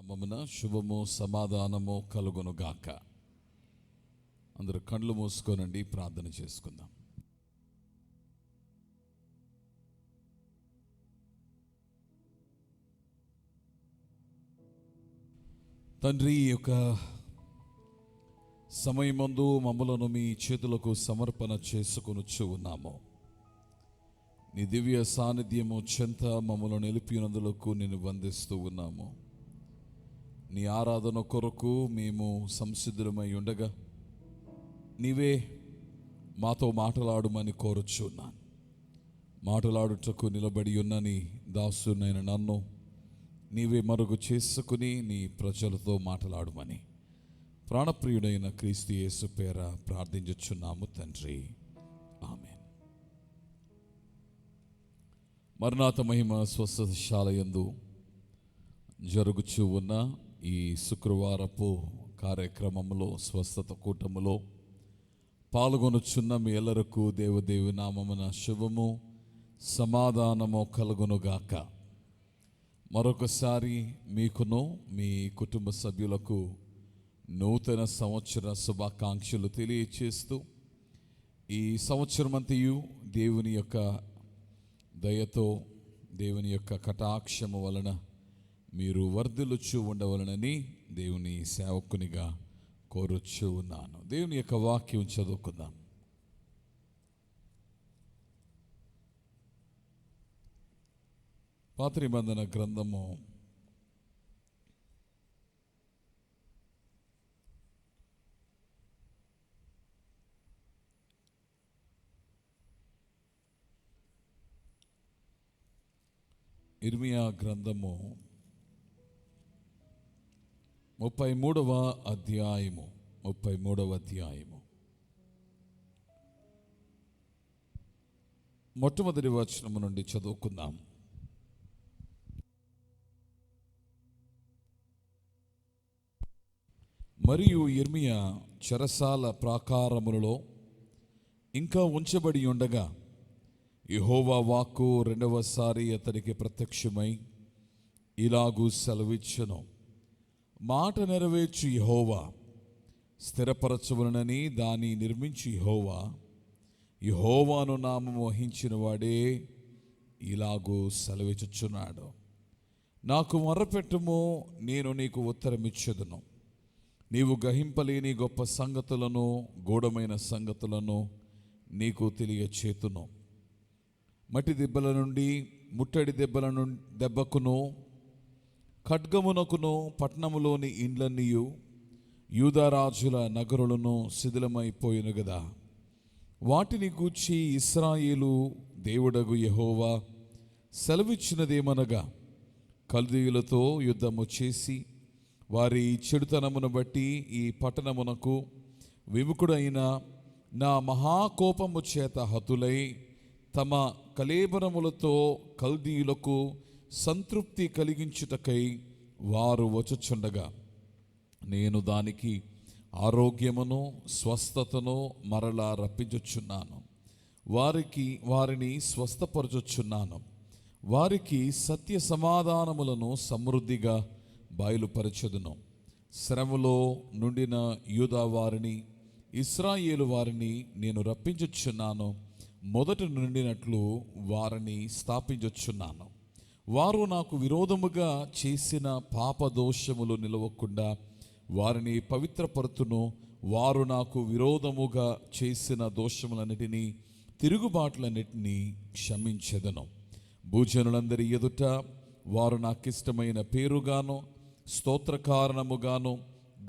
నామమున శుభము సమాధానము కలుగునుగాక. అందరూ కళ్ళు మూసుకోనండి, ప్రార్థన చేసుకుందాం. తండ్రి, ఈ యొక్క సమయమందు మమ్మలను మీ చేతులకు సమర్పణ చేసుకొనుచు ఉన్నాము. నీ దివ్య సాన్నిధ్యము చెంత మమ్మల్ని నిలిపినందులకు నేను వందిస్తూ ఉన్నాము. నీ ఆరాధన కొరకు మేము సంసిద్ధులమై ఉండగా నీవే మాతో మాట్లాడమని కోరుచున్నాను. మాట్లాడుటకు నిలబడి ఉన్న నీ దాసునైన నన్ను నీవే మరుగు చేసుకుని నీ ప్రజలతో మాట్లాడమని ప్రాణప్రియుడైన క్రీస్తు యేసు పేర ప్రార్థించుచున్నాము తండ్రి, ఆమేన్. మరణాత మహిమ స్వస్థశాలయందు జరుగుచూ ఉన్న ఈ శుక్రవారపు కార్యక్రమంలో, స్వస్థత కూటములో పాల్గొనుచున్న మీ ఎల్లరకు దేవదేవి నామమున శుభము సమాధానము కలుగునుగాక. మరొకసారి మీకును మీ కుటుంబ సభ్యులకు నూతన సంవత్సర శుభాకాంక్షలు తెలియచేస్తూ, ఈ సంవత్సరమంతయు దేవుని యొక్క దయతో, దేవుని యొక్క కటాక్షము వలన మీరు వర్ధిల్లుచు ఉండవలనని దేవుని సేవకునిగా కోరుచు ఉన్నాను. దేవుని యొక్క వాక్యం చదువుకుందాం. పాత నిబంధన గ్రంథము 33వ అధ్యాయము మొట్టమొదటి వచనము నుండి చదువుకుందాం. మరియు యిర్మీయా చెరసాల ప్రాకారములలో ఇంకా ఉంచబడి ఉండగా యెహోవా వాక్కు రెండవసారి అతనికి ప్రత్యక్షమై ఇలాగూ సెలవిచ్చెను. మాట నెరవేర్చు యెహోవా, స్థిరపరచవలనని దాన్ని నిర్మించి యెహోవాను నామము వహించిన వాడే ఇలాగూ సెలవిచ్చుచున్నాడు. నాకు మొర్రపెట్టుము, నేను నీకు ఉత్తరమిచ్చెదను. నీవు గ్రహింపలేని గొప్ప సంగతులను, గూఢమైన సంగతులను నీకు తెలియచేతును. మట్టి దెబ్బల నుండి ముట్టడి దెబ్బకును, ఖడ్గమునకును పట్టణములోని ఇండ్లన్నీయు యూదారాజుల నగరులను శిథిలమైపోయిను గదా. వాటిని గూర్చి ఇశ్రాయేలు దేవుడగు యెహోవా సెలవిచ్చినదేమనగా, కల్దీయులతో యుద్ధము చేసి వారి చెడుతనమును బట్టి ఈ పట్టణమునకు విముఖుడైన నా మహాకోపము చేత హతులై తమ కళేబరములతో కల్దీయులకు సంతృప్తి కలిగించుటకై వారు వచ్చుచుండగా, నేను దానికి ఆరోగ్యమును స్వస్థతను మరలా రప్పించుచున్నాను. వారిని స్వస్థపరచుచున్నాను. వారికి సత్య సమాధానములను సమృద్ధిగా బయలుపరచెదను. శ్రమలో నుండిన యూదా వారిని, ఇశ్రాయేలు వారిని నేను రప్పించుచున్నాను. మొదట నుండినట్లు వారిని స్థాపించుచున్నాను. వారు నాకు విరోధముగా చేసిన పాపదోషములు నిలవకుండా వారిని పవిత్రపరుతును. వారు నాకు విరోధముగా చేసిన దోషములన్నిటినీ, తిరుగుబాట్లన్నిటినీ క్షమించెదను. భూజనులందరి ఎదుట వారు నాకిష్టమైన పేరుగాను, స్తోత్రకారణముగాను,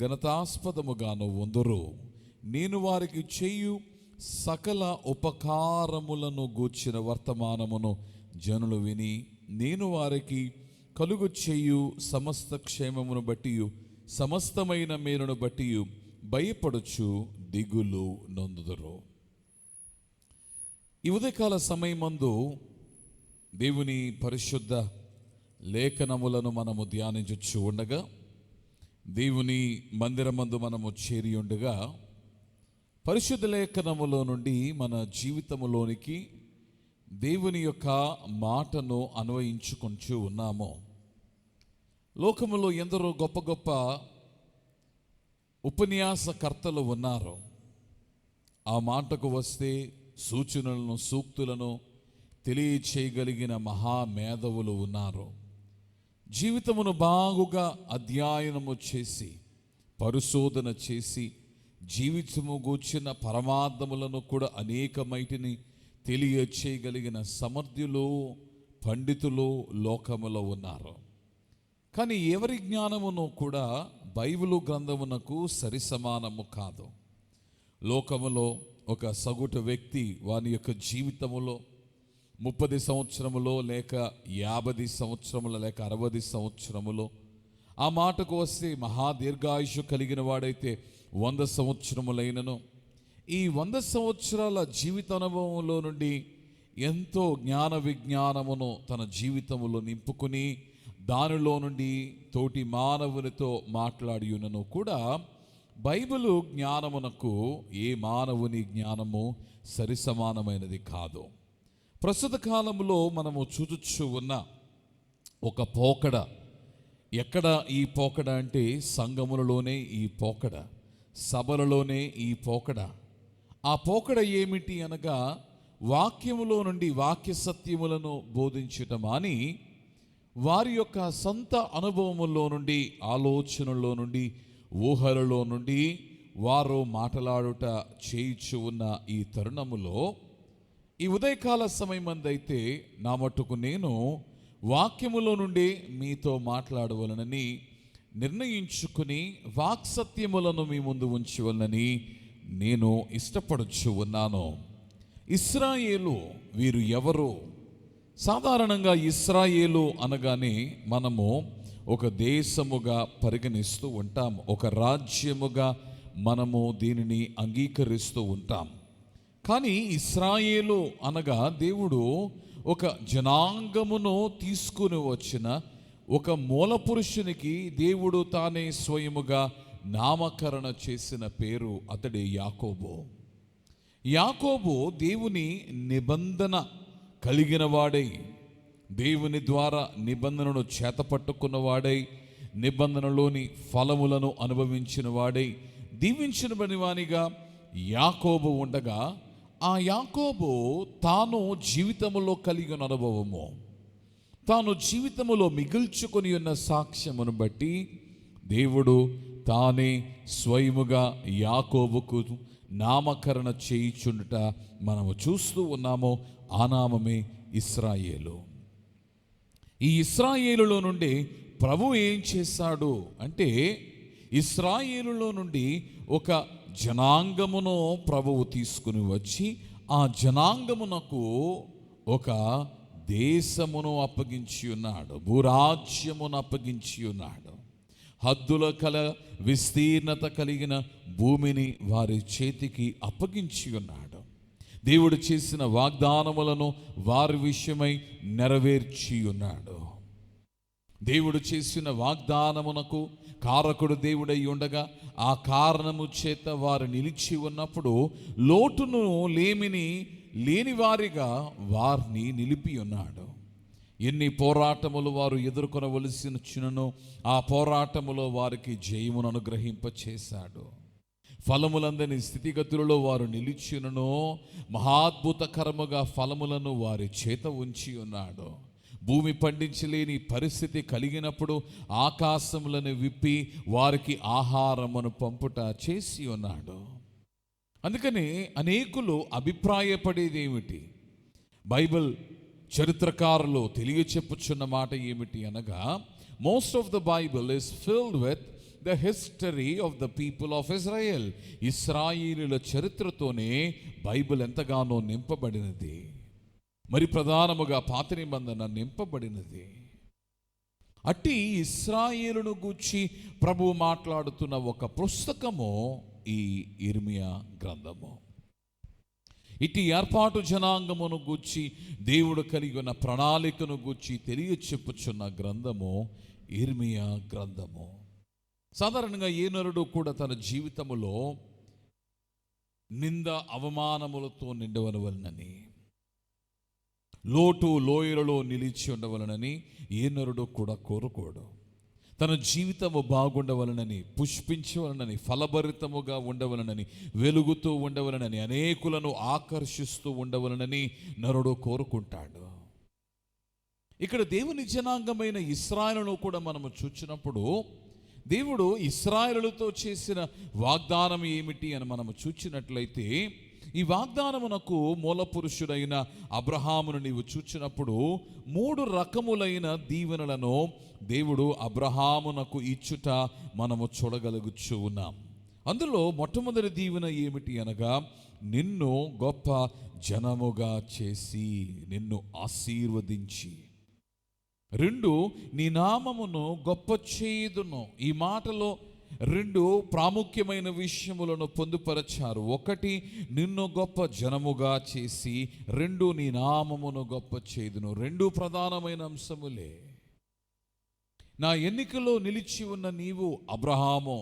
ఘనతాస్పదముగాను ఉందురు. నేను వారికి చేయు సకల ఉపకారములను గూర్చిన వర్తమానమును జనులు విని, నేను వారికి కలుగు చేయు సమస్త క్షేమమును బట్టి, సమస్తమైన మేలును బట్టి భయపడుచు దిగులు నొందుదురు. ఈ ఉదయకాల సమయమందు దేవుని పరిశుద్ధ లేఖనములను మనము ధ్యానించుచు ఉండగా, దేవుని మందిరమందు మనము చేరి ఉండగా, పరిశుద్ధ లేఖనములో నుండి మన జీవితములోనికి దేవుని యొక్క మాటను అన్వయించుకొంచు ఉన్నాము. లోకములో ఎందరో గొప్ప గొప్ప ఉపన్యాసకర్తలు ఉన్నారు. ఆ మాటకు వస్తే సూచనలను, సూక్తులను తెలియచేయగలిగిన మహామేధవులు ఉన్నారు. జీవితమును బాగుగా అధ్యయనము చేసి, పరిశోధన చేసి, జీవితము గూర్చిన పరమార్థములను కూడా అనేకమైటిని తెలియచేయగలిగిన సమర్థులు, పండితులు లోకములో ఉన్నారు. కానీ ఎవరి జ్ఞానమును కూడా బైబిలు గ్రంథమునకు సరిసమానము కాదు. లోకములో ఒక సగటు వ్యక్తి వాని యొక్క జీవితములో 30 సంవత్సరములో, లేక 50 సంవత్సరములో, లేక 60 సంవత్సరములో, ఆ మాటకు వస్తే మహాదీర్ఘాయుషు కలిగిన వాడైతే 100 సంవత్సరములైనను, ఈ 100 సంవత్సరాల జీవిత అనుభవంలో నుండి ఎంతో జ్ఞాన విజ్ఞానమును తన జీవితములో నింపుకుని దానిలో నుండి తోటి మానవునితో మాట్లాడియునను కూడా బైబిలు జ్ఞానమునకు ఏ మానవుని జ్ఞానము సరిసమానమైనది కాదు. ప్రస్తుత కాలంలో మనము చూచుచు ఉన్న ఒక పోకడ, ఎక్కడ ఈ పోకడ అంటే సంఘములలోనే ఈ పోకడ, సభలలోనే ఈ పోకడ. ఆ పోకడ ఏమిటి అనగా, వాక్యములో నుండి వాక్య సత్యములను బోధించటం అని వారి యొక్క సొంత అనుభవములో నుండి, ఆలోచనలో నుండి, ఊహలలో నుండి వారు మాట్లాడుట చేయించు ఉన్న ఈ తరుణములో ఈ ఉదయకాల సమయమందైతే నా మట్టుకు నేను వాక్యములో నుండి మీతో మాట్లాడవలనని నిర్ణయించుకుని వాక్సత్యములను మీ ముందు ఉంచవలనని నేను ఇష్టపడుచు ఉన్నాను. ఇశ్రాయేలు వీరు ఎవరు? సాధారణంగా ఇశ్రాయేలు అనగానే మనము ఒక దేశముగా పరిగణిస్తూ ఉంటాం, ఒక రాజ్యముగా మనము దీనిని అంగీకరిస్తూ ఉంటాం. కానీ ఇశ్రాయేలు అనగా దేవుడు ఒక జనాంగమును తీసుకుని వచ్చిన ఒక మూల పురుషునికి దేవుడు తానే స్వయముగా నామకరణ చేసిన పేరు, అతడే యాకోబు. యాకోబు దేవుని నిబంధన కలిగిన వాడై, దేవుని ద్వారా నిబంధనను చేతపట్టుకున్నవాడై, నిబంధనలోని ఫలములను అనుభవించిన వాడై, దీవించిన బనివానిగా యాకోబు ఉండగా, ఆ యాకోబు తాను జీవితములో కలిగిన అనుభవము, తాను జీవితములో మిగుల్చుకొని ఉన్న సాక్ష్యమును బట్టి దేవుడు తానే స్వయముగా యాకోబుకు నామకరణ చేయుచుండుట మనము చూస్తూ ఉన్నాము. ఆ నామమే ఇశ్రాయేలు. ఈ ఇశ్రాయేలులో నుండి ప్రభు ఏం చేశాడు అంటే, ఇశ్రాయేలులో నుండి ఒక జనాంగమును ప్రభువు తీసుకుని వచ్చి ఆ జనాంగమునకు ఒక దేశమును అప్పగించి ఉన్నాడు, భూరాజ్యమును అప్పగించి ఉన్నాడు. హద్దుల విస్తీర్ణత కలిగిన భూమిని వారి చేతికి అప్పగించి ఉన్నాడు. దేవుడు చేసిన వాగ్దానములను వారి విషయమై నెరవేర్చి ఉన్నాడు. దేవుడు చేసిన వాగ్దానమునకు కారకుడు దేవుడై ఉండగా, ఆ కారణము చేత వారు నిలిచి ఉన్నప్పుడు లోటును లేమిని లేని వారిగా వారిని నిలిపి ఉన్నాడు. ఎన్ని పోరాటములు వారు ఎదుర్కొనవలసినను ఆ పోరాటములో వారికి జయమును అనుగ్రహింప చేశాడు. ఫలములందని స్థితిగతులలో వారు నిలిచినను మహాద్భుతకరముగా ఫలములను వారి చేత ఉంచి ఉన్నాడు. భూమి పండించలేని పరిస్థితి కలిగినప్పుడు ఆకాశములను విప్పి వారికి ఆహారమును పంపుట చేసి ఉన్నాడు. అందుకని అనేకులు అభిప్రాయపడేది ఏమిటి, బైబిల్ చరిత్రకారులు తెలియచెప్పుచున్న మాట ఏమిటి అనగా, most of the Bible is filled with the history of the people of Israel. ఇశ్రాయేలుల చరిత్రతోనే బైబిల్ ఎంతగానో నింపబడినది. మరి ప్రధానముగా పాత నిబంధన నింపబడినది. అట్టి ఇశ్రాయేలును గూర్చి ప్రభు మాట్లాడుతున్న ఒక పుస్తకము ఈ ఇర్మియా గ్రంథము. ఇటు ఏర్పాటు జనాంగమును గూర్చి దేవుడు కలిగి ఉన్న ప్రణాళికను గూర్చి తెలియచెప్పుచున్న గ్రంథము ఇర్మియా గ్రంథము. సాధారణంగా ఏ నరుడు కూడా తన జీవితములో నింద అవమానములతో నిండవలనని, లోటు లోయలలో నిలిచి ఉండవలనని ఏ నరుడు కూడా కోరుకోడు. తన జీవితము బాగుండవలనని, పుష్పించవలనని, ఫలభరితముగా ఉండవలనని, వెలుగుతూ ఉండవలనని, అనేకులను ఆకర్షిస్తూ ఉండవలనని నరుడు కోరుకుంటాడు. ఇక్కడ దేవుని జనాంగమైన ఇశ్రాయేలును కూడా మనము చూచినప్పుడు దేవుడు ఇశ్రాయేలుతో చేసిన వాగ్దానం ఏమిటి అని మనము చూచినట్లయితే, ఈ వాగ్దానమునకు మూల పురుషుడైన అబ్రహామును నీవు చూచినప్పుడు 3 రకములైన దీవెనలను దేవుడు అబ్రహామునకు ఇచ్చుట మనము చూడగలుగుచూ ఉన్నాం. అందులో మొట్టమొదటి దీవెన ఏమిటి అనగా, నిన్ను గొప్ప జనముగా చేసి నిన్ను ఆశీర్వదించి, 2 నీ నామమును గొప్ప చేయుదును. ఈ మాటలో 2 ప్రాముఖ్యమైన విషయములను పొందుపరచారు. 1 నిన్ను గొప్ప జనముగా చేసి, 2 నీ నామమును గొప్ప చేయుదును. 2 ప్రధానమైన అంశములే. నా ఎన్నికలో నిలిచి ఉన్న నీవు అబ్రహాము,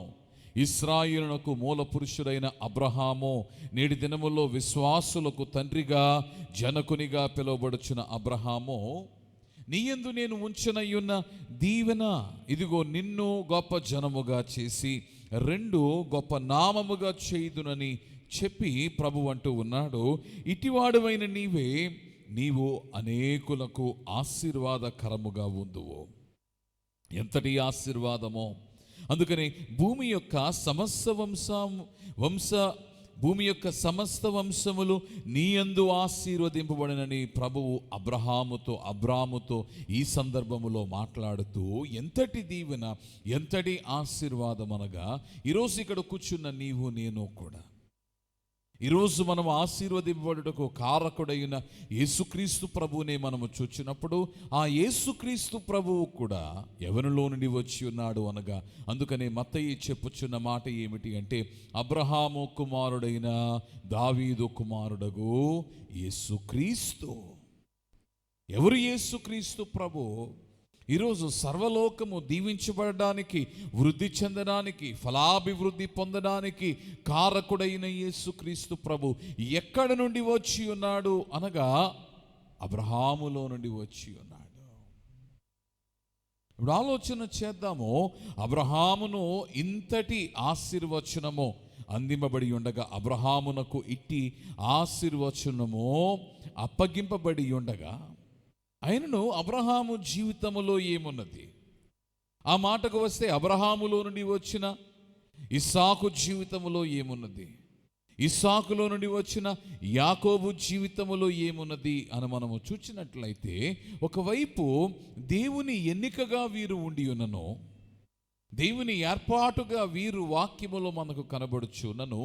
ఇశ్రాయేలునకు మూల పురుషుడైన అబ్రహాము, నేటి దినములో విశ్వాసులకు తండ్రిగా జనకునిగా పిలువబడుచున్న అబ్రహాము, నీ యందు నేను ఉంచనయ్యున్న దీవెన ఇదిగో నిన్ను గొప్ప జనముగా చేసి 2 గొప్ప నామముగా చేయుదునని చెప్పి ప్రభు అంటూ ఉన్నాడు. ఇటివాడువైన నీవు అనేకులకు ఆశీర్వాదకరముగా ఉందువు. ఎంతటి ఆశీర్వాదమో! అందుకని భూమి యొక్క సమస్త వంశములు నీయందు ఆశీర్వదింపబడినని ప్రభువు అబ్రాముతో ఈ సందర్భములో మాట్లాడుతూ, ఎంతటి దీవెన, ఎంతటి ఆశీర్వాదం అనగా, ఈరోజు ఇక్కడ కూర్చున్న నీవు నేను కూడా, ఈరోజు మనం ఆశీర్వదింపబడుటకు కారకుడైన యేసుక్రీస్తు ప్రభువునే మనము చూచినప్పుడు, ఆ యేసుక్రీస్తు ప్రభువు కూడా ఎవరిలో నుండి వచ్చి ఉన్నాడు అనగా, అందుకనే మత్తయి చెప్పుచున్న మాట ఏమిటి అంటే, అబ్రహాము కుమారుడైన దావీదు కుమారుడగు యేసుక్రీస్తు. ఎవరు యేసుక్రీస్తు ప్రభు? ఈరోజు సర్వలోకము దీవించబడడానికి, వృద్ధి చెందడానికి, ఫలాభివృద్ధి పొందడానికి కారకుడైన యేసుక్రీస్తు ప్రభు ఎక్కడ నుండి వచ్చి ఉన్నాడు అనగా, అబ్రహాములో నుండి వచ్చి ఉన్నాడు. ఇప్పుడు ఆలోచన చేద్దాము. అబ్రహామును ఇంతటి ఆశీర్వచనము అందింపబడి ఉండగా, అబ్రహామునకు ఇట్టి ఆశీర్వచనము అప్పగింపబడి ఉండగా, ఆయనను అబ్రహాము జీవితములో ఏమున్నది? ఆ మాటకు వస్తే, అబ్రహాములో నుండి వచ్చిన ఇస్సాకు జీవితములో ఏమున్నది? ఇస్సాకులో నుండి వచ్చిన యాకోబు జీవితములో ఏమున్నది అని మనము చూచినట్లయితే, ఒకవైపు దేవుని ఎన్నికగా వీరు ఉండి ఉన్నను, దేవుని ఏర్పాటుగా వీరు వాక్యములో మనకు కనబడుచున్నను,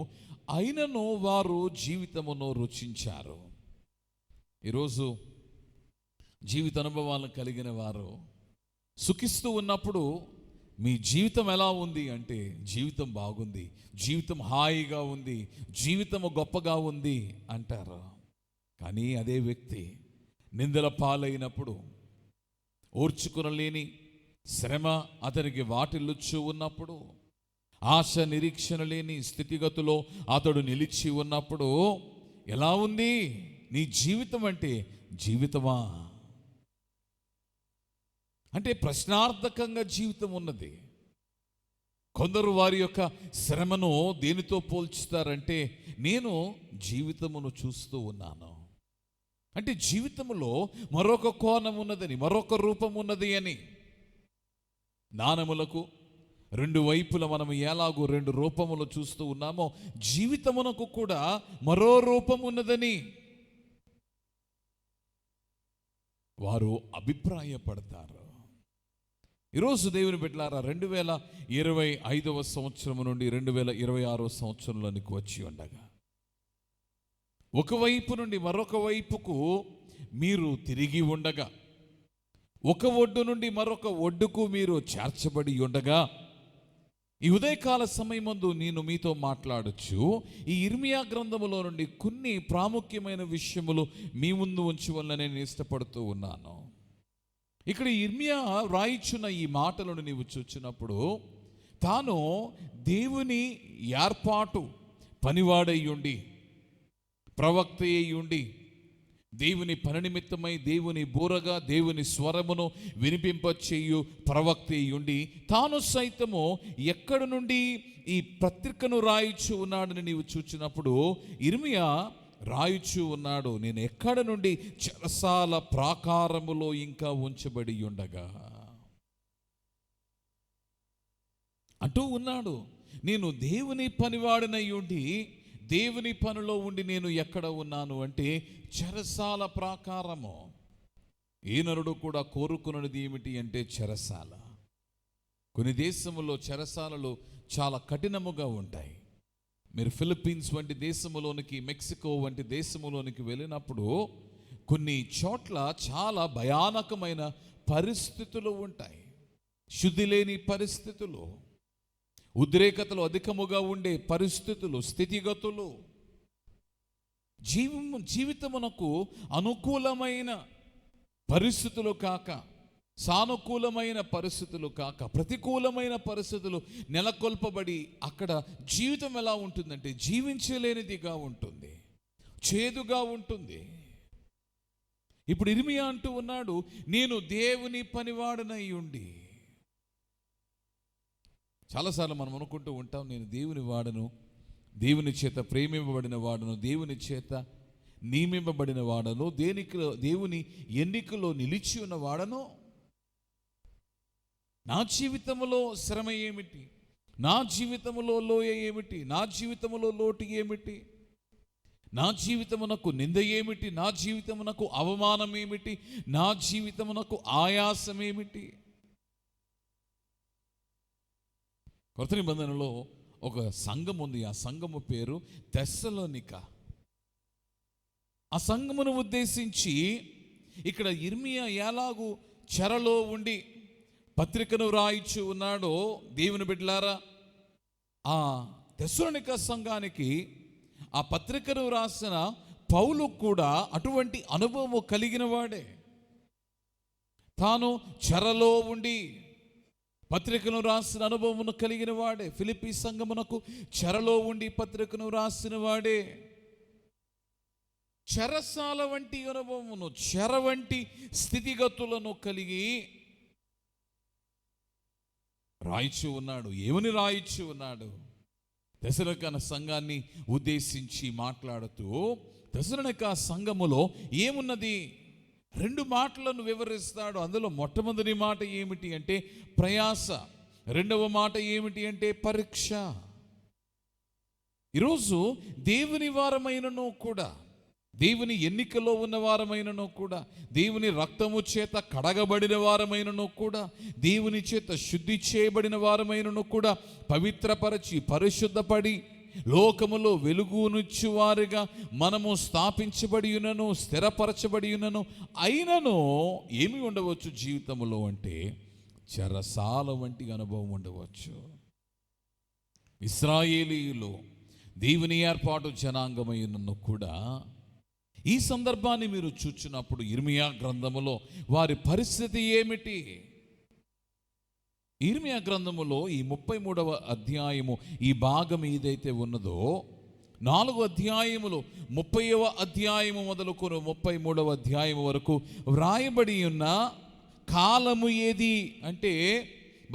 అయినను వారు జీవితమును రుచించారు. ఈరోజు జీవిత అనుభవాలను కలిగిన వారు సుఖిస్తూ ఉన్నప్పుడు, మీ జీవితం ఎలా ఉంది అంటే, జీవితం బాగుంది, జీవితం హాయిగా ఉంది, జీవితము గొప్పగా ఉంది అంటారు. కానీ అదే వ్యక్తి నిందల పాలైనప్పుడు, ఓర్చుకునలేని శ్రమ అతనికి వాటిల్లుచు ఉన్నప్పుడు, ఆశ నిరీక్షణ లేని స్థితిగతులో అతడు నిలిచి ఉన్నప్పుడు, ఎలా ఉంది నీ జీవితం అంటే, జీవితమా అంటే ప్రశ్నార్థకంగా జీవితం ఉన్నది. కొందరు వారి యొక్క శ్రమను దేనితో పోల్చుతారంటే, నేను జీవితమును చూస్తూ ఉన్నాను అంటే, జీవితములో మరొక కోణం ఉన్నదని, మరొక రూపం ఉన్నది అని. నాణములకు 2 వైపుల మనం ఎలాగో 2 రూపములు చూస్తూ ఉన్నామో, జీవితమునకు కూడా మరో రూపం ఉన్నదని వారు అభిప్రాయపడతారు. ఈరోజు దేవుని బిడ్డలారా, 2025 సంవత్సరం నుండి 2026 సంవత్సరంలోనికి వచ్చి ఉండగా, ఒకవైపు నుండి మరొక వైపుకు మీరు తిరిగి ఉండగా, ఒక ఒడ్డు నుండి మరొక ఒడ్డుకు మీరు చేర్చబడి ఉండగా, ఈ ఉదయకాల సమయమందు నేను మీతో మాట్లాడచ్చు. ఈ ఇర్మియా గ్రంథములో నుండి కొన్ని ప్రాముఖ్యమైన విషయములు మీ ముందు ఉంచవలన నేను ఇష్టపడుతూ ఉన్నాను. ఇక్కడ ఇర్మియా రాయిచున్న ఈ మాటలను నీవు చూచినప్పుడు, తాను దేవుని ఏర్పాటు పనివాడై ఉండి, ప్రవక్త అయి ఉండి, దేవుని పని నిమిత్తమై దేవుని బూరగా దేవుని స్వరమును వినిపింపచేయు ప్రవక్త ఉండి తాను సైతము ఎక్కడి నుండి ఈ పత్రికను రాయిచు ఉన్నాడని నీవు చూచినప్పుడు ఇర్మియా రాయిచు ఉన్నాడు, నేను ఎక్కడ నుండి చెరసాల ప్రాకారములో ఇంకా ఉంచబడి ఉండగా అంటూ ఉన్నాడు. నేను దేవుని పనివాడినై ఉండి దేవుని పనిలో ఉండి నేను ఎక్కడ ఉన్నాను అంటే చెరసాల ప్రాకారము. ఏ నరుడు కూడా కోరుకున్నది ఏమిటి అంటే చెరసాల. కొన్ని దేశములో చెరసాలలు చాలా కఠినముగా ఉంటాయి. మీరు ఫిలిప్పీన్స్ వంటి దేశములోనికి, మెక్సికో వంటి దేశములోనికి వెళ్ళినప్పుడు కొన్ని చోట్ల చాలా భయానకమైన పరిస్థితులు ఉంటాయి. శుద్ధి లేని పరిస్థితులు, ఉద్రేకతలు అధికముగా ఉండే పరిస్థితులు, స్థితిగతులు, జీవితమునకు అనుకూలమైన పరిస్థితులు కాక, సానుకూలమైన పరిస్థితులు కాక, ప్రతికూలమైన పరిస్థితులు నెలకొల్పబడి అక్కడ జీవితం ఎలా ఉంటుందంటే జీవించలేనిదిగా ఉంటుంది, చేదుగా ఉంటుంది. ఇప్పుడు ఇర్మియా అంటూ ఉన్నాడు, నేను దేవుని పనివాడనై ఉండి. చాలాసార్లు మనం అనుకుంటూ ఉంటాం, నేను దేవుని వాడను, దేవుని చేత ప్రేమింపబడిన వాడను, దేవుని చేత నియమింపబడిన వాడను, దేవుని ఎన్నికలో నిలిచి ఉన్న వాడను. నా జీవితంలో శ్రమ ఏమిటి, నా జీవితంలో లోయ ఏమిటి, నా జీవితంలో లోటు ఏమిటి, నా జీవితమునకు నింద ఏమిటి, నా జీవితమునకు అవమానం ఏమిటి, నా జీవితమునకు ఆయాసం ఏమిటి. కొత్త నిబంధనలో ఒక సంఘం ఉంది, ఆ సంఘము పేరు తెస్సలోనిక. ఆ సంఘమును ఉద్దేశించి ఇక్కడ ఇర్మియా ఎలాగూ చెరలో ఉండి పత్రికను రాయిచు ఉన్నాడో, దేవుని బిడ్డలారా, ఆ తెస్సలోనిక సంఘానికి ఆ పత్రికను రాసిన పౌలు కూడా అటువంటి అనుభవం కలిగిన వాడే. తాను చెరలో ఉండి పత్రికను రాసిన అనుభవమును కలిగిన వాడే. ఫిలిప్పీ సంఘమునకు చెరలో ఉండి పత్రికను రాసిన వాడే. చెరసాల వంటి అనుభవమును, చెర వంటి స్థితిగతులను కలిగి రాయిచు ఉన్నాడు. ఏమని రాయిచు ఉన్నాడు? తెసలోనిక సంఘాన్ని ఉద్దేశించి మాట్లాడుతూ, తెసలోనిక సంఘములో ఏమున్నది? రెండు మాటలను వివరిస్తాడు. అందులో మొట్టమొదటి మాట ఏమిటి అంటే ప్రయాస, రెండవ మాట ఏమిటి అంటే పరీక్ష. ఈరోజు దేవుని వారమైనను కూడా, దేవుని ఎన్నికలో ఉన్న వారమైనను కూడా, దేవుని రక్తము చేత కడగబడిన వారమైనను కూడా, దేవుని చేత శుద్ధి చేయబడిన వారమైనను కూడా, పవిత్రపరచి పరిశుద్ధపడి లోకములో వెలుగునిచ్చువారిగా మనము స్థాపించబడి ఉన్నను, స్థిరపరచబడి ఉన్నను. అయినను ఏమి ఉండవచ్చు జీవితంలో అంటే చెరసాల వంటి అనుభవం ఉండవచ్చు. ఇశ్రాయేలీయులు దేవుని ఏర్పాటు జనాంగమై ఉన్నను కూడా ఈ సందర్భాన్ని మీరు చూచినప్పుడు ఇర్మియా గ్రంథములో వారి పరిస్థితి ఏమిటి? ఇర్మియా గ్రంథములో ఈ 33వ అధ్యాయము ఈ భాగం ఏదైతే ఉన్నదో, 4 అధ్యాయములు 30వ అధ్యాయము మొదలుకొని 33వ అధ్యాయము వరకు వ్రాయబడి ఉన్న కాలము ఏది అంటే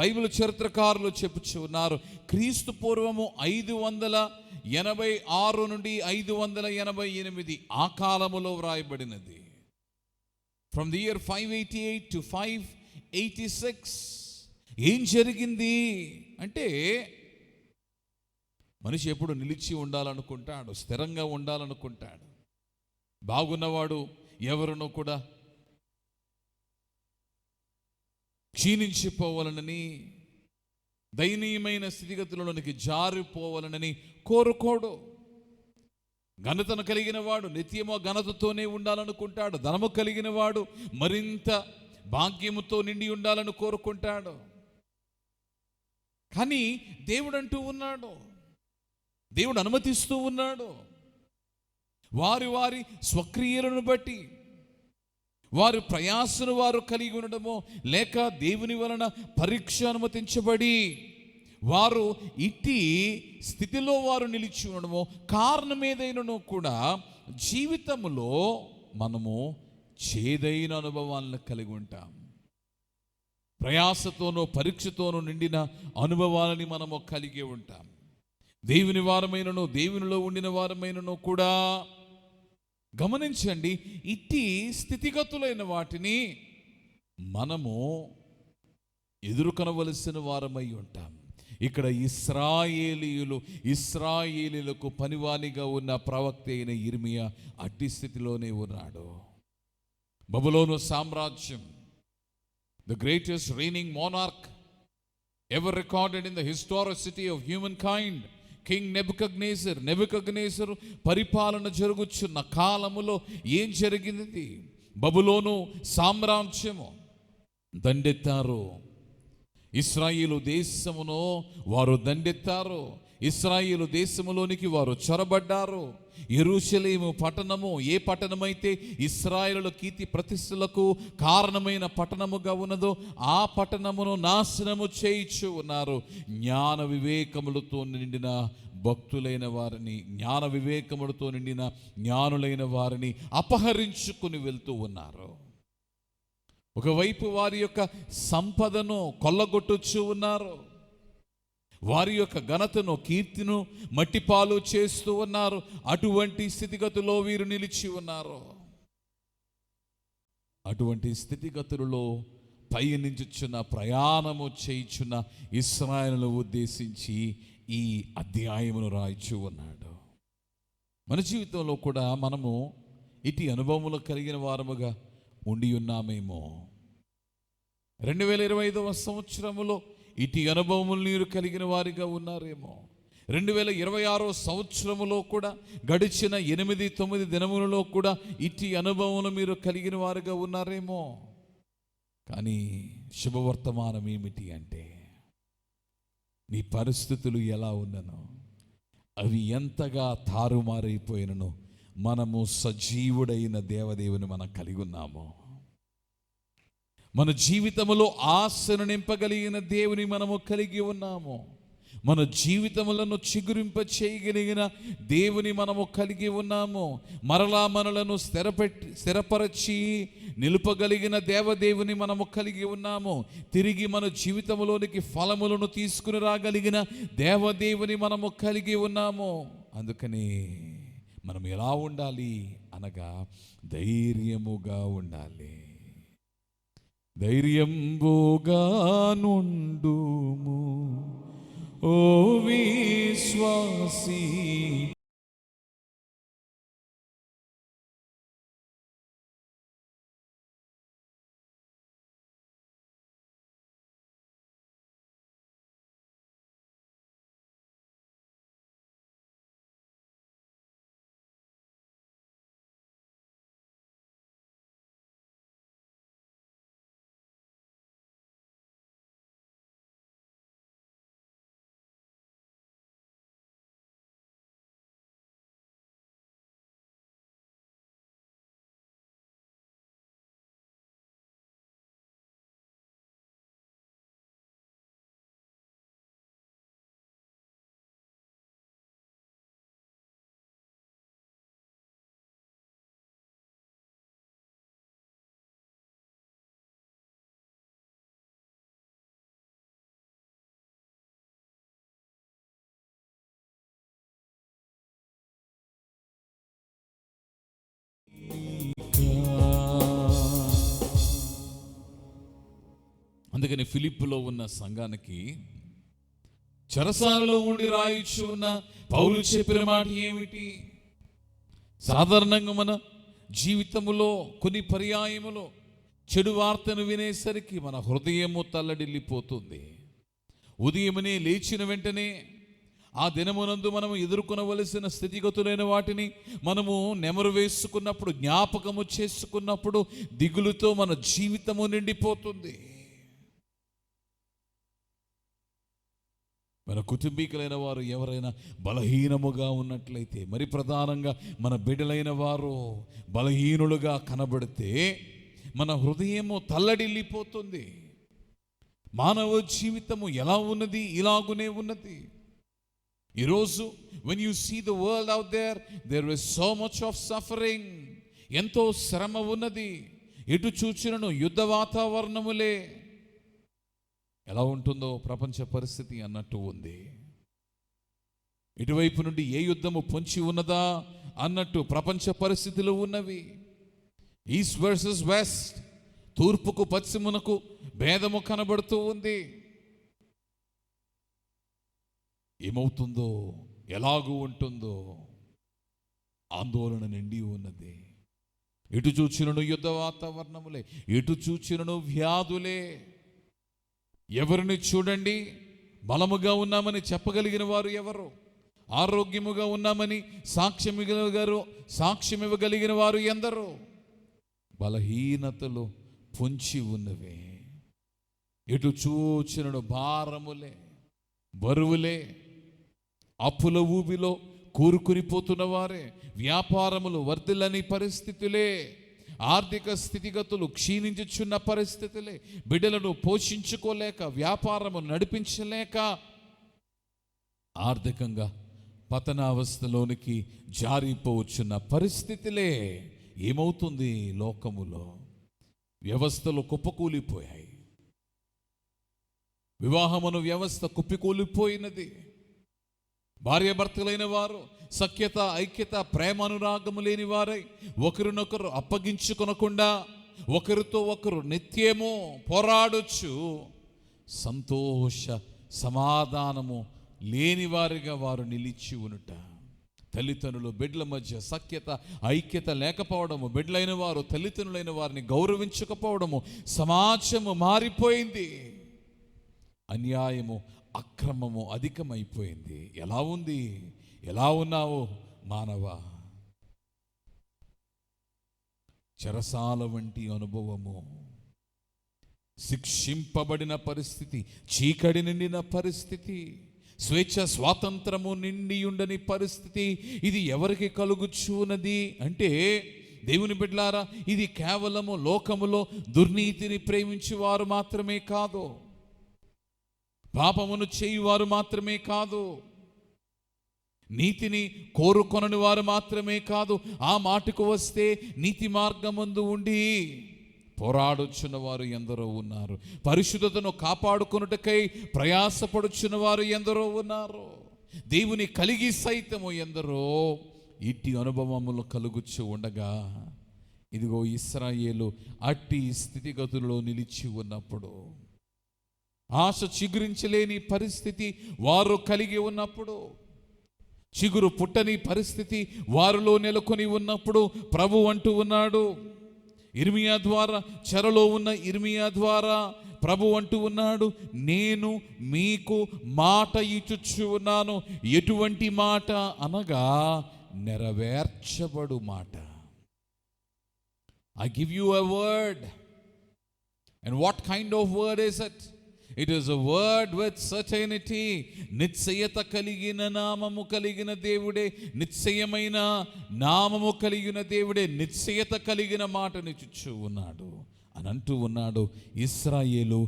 బైబిల్ చరిత్రకారులు చెప్పుచు ఉన్నారు, క్రీస్తు పూర్వము 586 నుండి 588 ఆ కాలములో వ్రాయబడినది. ఫ్రమ్ ది ఇయర్ 588 టు 586 ఏం జరిగింది అంటే, మనిషి ఎప్పుడు నిలిచి ఉండాలనుకుంటాడు, స్థిరంగా ఉండాలనుకుంటాడు. బాగున్నవాడు ఎవరునో కూడా క్షీణించిపోవాలనని, దయనీయమైన స్థితిగతులలోనికి జారిపోవాలనని కోరుకోడు. ఘనతను కలిగిన వాడు నిత్యమో ఘనతతోనే ఉండాలనుకుంటాడు. ధనము కలిగిన వాడు మరింత భాగ్యముతో నిండి ఉండాలని కోరుకుంటాడు. కానీ దేవుడు అంటూ ఉన్నాడు, దేవుడు అనుమతిస్తూ ఉన్నాడు, వారి వారి స్వక్రియలను బట్టి, వారి ప్రయాసను వారు కలిగి ఉండడమో లేక దేవుని వలన పరీక్ష అనుమతించబడి వారు ఇట్టి స్థితిలో వారు నిలిచి ఉండడమో కారణం ఏదైనానో కూడా జీవితంలో మనము చేదైన అనుభవాలను కలిగి ఉంటాం. ప్రయాసతోనూ పరీక్షతోనూ నిండిన అనుభవాలని మనము కలిగి ఉంటాం. దేవుని వారమైనను దేవునిలో ఉండిన వారమైనను కూడా గమనించండి, ఇట్టి స్థితిగతులైన వాటిని మనము ఎదుర్కొనవలసిన వారమై ఉంటాం. ఇక్కడ ఇశ్రాయేలీయులకు పనివానిగా ఉన్న ప్రవక్త అయిన యిర్మీయా అట్టి స్థితిలోనే ఉన్నాడు. బబులోను సామ్రాజ్యం, the greatest reigning monarch ever recorded in the historicity of humankind, king Nebuchadnezzar పరిపాలన జరుగుచున్న కాలములో ఏం జరిగింది? బబులోను సామ్రాజ్యము దండెత్తారు. ఇశ్రాయేలు దేశమును వారు దండెత్తారు. ఇశ్రాయేలు దేశములోనికి వారు చొరబడ్డారు. యెరూషలేము పట్టణము, ఏ పట్టణమైతే ఇశ్రాయేలు కీర్తి ప్రతిష్టలకు కారణమైన పట్టణముగా ఉన్నదో ఆ పట్టణమును నాశనము చేయిచు ఉన్నారు. జ్ఞాన వివేకములతో నిండిన భక్తులైన వారిని, జ్ఞాన వివేకములతో నిండిన జ్ఞానులైన వారిని అపహరించుకుని వెళ్తూ ఉన్నారు. ఒకవైపు వారి యొక్క సంపదను కొల్లగొట్టుచు ఉన్నారు. వారి యొక్క ఘనతను, కీర్తిను మట్టిపాలు చేస్తూ ఉన్నారు. అటువంటి స్థితిగతుల్లో వీరు నిలిచి ఉన్నారు. అటువంటి స్థితిగతులలో పయనించుచున్న, ప్రయాణము చేయుచున్న ఇశ్రాయేలును ఉద్దేశించి ఈ అధ్యాయమును రాయిచూ ఉన్నాడు. మన జీవితంలో కూడా మనము ఇటు అనుభవములు కలిగిన వారముగా ఉండి ఉన్నామేమో. 2025వ సంవత్సరములో ఇటు అనుభవములు నీరు కలిగిన వారిగా ఉన్నారేమో. 2026వ సంవత్సరములో కూడా గడిచిన 8-9 దినములలో కూడా ఇటు అనుభవములు మీరు కలిగిన వారిగా ఉన్నారేమో. కానీ శుభవర్తమానం ఏమిటి అంటే, నీ పరిస్థితులు ఎలా ఉన్ననో, అవి ఎంతగా తారుమారైపోయినను మనము సజీవుడైన దేవదేవుని మనం కలిగి ఉన్నాము. మన జీవితంలో ఆశను నింపగలిగిన దేవుని మనము కలిగి ఉన్నాము. మన జీవితములను చిగురింప చేయగలిగిన దేవుని మనము కలిగి ఉన్నాము. మరలా మనలను స్థిరపరచి నిలుపగలిగిన దేవదేవుని మనము కలిగి ఉన్నాము. తిరిగి మన జీవితంలోనికి ఫలములను తీసుకుని రాగలిగిన దేవదేవుని మనము కలిగి ఉన్నాము. అందుకని మనం ఎలా ఉండాలి అనగా ధైర్యముగా ఉండాలి. ధైర్యంబుగా నుండుము ఓ విశ్వాసీ, అందుకని ఫిలిప్పులో ఉన్న సంఘానికి చెరసాలలో ఉండి రాయిచు ఉన్న పౌలు చెప్పిన మాట ఏమిటి? సాధారణంగా మన జీవితములో కొన్ని పర్యాయములో చెడు వార్తను వినేసరికి మన హృదయము తల్లడిల్లిపోతుంది. ఉదయమునే లేచిన వెంటనే ఆ దినమునందు మనము ఎదుర్కొనవలసిన స్థితిగతులైన వాటిని మనము నెమరు వేసుకున్నప్పుడు, జ్ఞాపకము చేసుకున్నప్పుడు దిగులుతో మన జీవితము నిండిపోతుంది. మన కుటుంబీకులైన వారు ఎవరైనా బలహీనముగా ఉన్నట్లయితే, మరి ప్రధానంగా మన బిడ్డలైన వారు బలహీనులుగా కనబడితే మన హృదయము తల్లడిల్లిపోతుంది. మానవ జీవితము ఎలా ఉన్నది? ఇలాగునే ఉన్నది. ఈరోజు when you see the world out there, there is so much of suffering. ఎంతో శ్రమ ఉన్నది, ఎటు చూచినను యుద్ధ వాతావరణములే. ఎలా ఉంటుందో ప్రపంచ పరిస్థితి అన్నట్టు ఉంది. ఇటువైపు నుండి ఏ యుద్ధము పొంచి ఉన్నదా అన్నట్టు ప్రపంచ పరిస్థితులు ఉన్నవి. ఈస్ట్ వర్సెస్ వెస్ట్, తూర్పుకు పశ్చిమునకు భేదము కనబడుతూ ఉంది. ఏమవుతుందో, ఎలాగూ ఉంటుందో ఆందోళన నిండి ఉన్నది. ఎటు చూచినను యుద్ధ వాతావరణములే, ఎటు చూచినను వ్యాధులే. ఎవరిని చూడండి, బలముగా ఉన్నామని చెప్పగలిగిన వారు ఎవరు? ఆరోగ్యముగా ఉన్నామని సాక్ష్యం ఇవ్వగలిగిన వారు ఎందరో? బలహీనతలు పొంచి ఉన్నవే. ఎటు చూచినను భారములే, బరువులే, అప్పుల ఊబిలో కూరుకునిపోతున్న వారే, వ్యాపారములు వర్ధిల్లని పరిస్థితులే, ఆర్థిక స్థితిగతులు క్షీణించుచున్న పరిస్థితులే, బిడ్డలను పోషించుకోలేక, వ్యాపారము నడిపించలేక ఆర్థికంగా పతనావస్థలోనికి జారిపోవచ్చున్న పరిస్థితులే. ఏమవుతుంది? లోకములో వ్యవస్థలు కుప్పకూలిపోయాయి. వివాహమును వ్యవస్థ కుప్పికూలిపోయినది. భార్యాభర్తలైన వారు సఖ్యత, ఐక్యత, ప్రేమ, అనురాగము లేని వారై ఒకరినొకరు అప్పగించుకొనకుండా ఒకరితో ఒకరు నిత్యము పోరాడొచ్చు. సంతోష సమాధానము లేని వారిగా వారు నిలిచి ఉనుట. తల్లిదండ్రులు బిడ్డల మధ్య సఖ్యత, ఐక్యత లేకపోవడము, బిడ్డలైన వారు తల్లిదండ్రులైన వారిని గౌరవించకపోవడము, సమాజము మారిపోయింది. అన్యాయము, అక్రమము అధికమైపోయింది. ఎలా ఉంది? ఎలా ఉన్నావు మానవా? చెరసాల వంటి అనుభవము, శిక్షింపబడిన పరిస్థితి, చీకటి నిండిన పరిస్థితి, స్వేచ్ఛ స్వాతంత్రము నిండి ఉండని పరిస్థితి. ఇది ఎవరికి కలుగుచున్నది అంటే, దేవుని బిడ్డలారా, ఇది కేవలము లోకములో దుర్నీతిని ప్రేమించే వారు మాత్రమే కాదు, పాపమును చేయువారు మాత్రమే కాదు, నీతిని కోరుకొనని వారు మాత్రమే కాదు, ఆ మాటకు వస్తే నీతి మార్గమందు ఉండి పోరాడుచున్న వారు ఎందరో ఉన్నారు. పరిశుద్ధతను కాపాడుకొనుటకై ప్రయాసపడుచున్న వారు ఎందరో ఉన్నారు. దేవుని కలిగి సైతము ఎందరో ఇట్టి అనుభవములు కలుగుచు ఉండగా, ఇదిగో ఇశ్రాయేలు అట్టి స్థితిగతుల్లో నిలిచి ఉన్నప్పుడు, ఆశ చిగురించలేని పరిస్థితి వారు కలిగి ఉన్నప్పుడు, చిగురు పుట్టని పరిస్థితి వారిలో నెలకొని ఉన్నప్పుడు, ప్రభు అంటూ ఉన్నాడు ఇర్మియా ద్వారా, చెరలో ఉన్న ఇర్మియా ద్వారా ప్రభు అంటూ ఉన్నాడు, నేను మీకు మాట ఇచ్చుచు ఉన్నాను. ఎటువంటి మాట అనగా నెరవేర్చబడు మాట. I give you a word. And what kind of word is it? It is a word with certainty. నిశ్చయత కలిగిన నామము కలిగిన దేవుడే, నిశ్చయమైన నామము కలిగిన దేవుడే నిశ్చయత కలిగిన మాటనిచ్చు ఉన్నాడు అని అంటూ ఉన్నాడు. ఇశ్రాయేలు,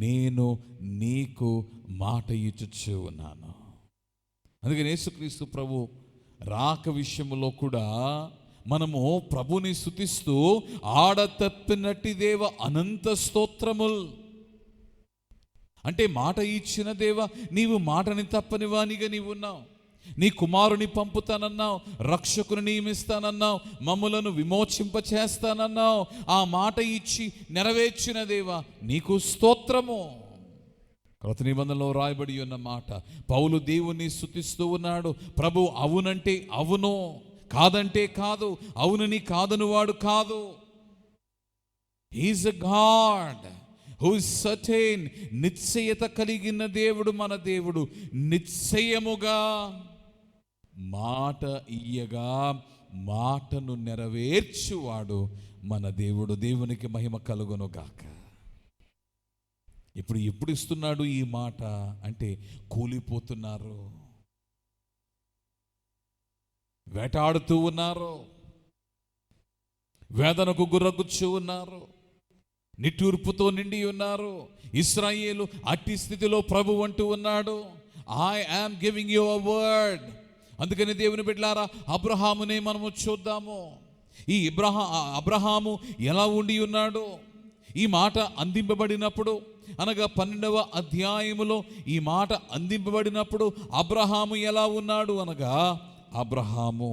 నేను నీకు మాట ఇచ్చుచు ఉన్నాను. అందుకని యేసుక్రీస్తు ప్రభు రాక విషయంలో కూడా మనము ప్రభుని స్తుతిస్తూ, ఆడతప్పినట్టి దేవ అనంత స్తోత్రముల్ అంటే, మాట ఇచ్చిన దేవ, నీవు మాటని తప్పని వానిగా నీవున్నావు. నీ కుమారుని పంపుతానన్నావు, రక్షకుని నియమిస్తానన్నావు, మమ్ములను విమోచింపచేస్తానన్నావు. ఆ మాట ఇచ్చి నెరవేర్చిన దేవ నీకు స్తోత్రము. క్రొత్త నిబంధనలో రాయబడి ఉన్న మాట. పౌలు దేవుణ్ణి స్తుతిస్తూ ఉన్నాడు. ప్రభు అవునంటే అవును, కాదంటే కాదు, అవునని కాదనువాడు కాదు. He is a God who is certain. నిశ్చయత కలిగిన దేవుడు మన దేవుడు. నిశ్చయముగా మాట ఇయ్యగా మాటను నెరవేర్చువాడు మన దేవుడు. దేవునికి మహిమ కలుగును గాక. ఎప్పుడు ఇస్తున్నాడు ఈ మాట అంటే, కూలిపోతున్నారు, వేటాడుతూ ఉన్నారు, వేదనకు గురగుచ్చు ఉన్నారు, నిట్టూర్పుతో నిండి ఉన్నారు. ఇశ్రాయేలు అట్టి స్థితిలో ప్రభు అంటూ ఉన్నాడు, I am giving you a word. అందుకని దేవుని బిడ్డలారా, అబ్రహామునే మనము చూద్దాము. ఈ అబ్రహాము ఎలా ఉండి ఉన్నాడో, ఈ మాట అందింపబడినప్పుడు అనగా 12వ అధ్యాయములో ఈ మాట అందింపబడినప్పుడు అబ్రహాము ఎలా ఉన్నాడు అనగా, అబ్రహాము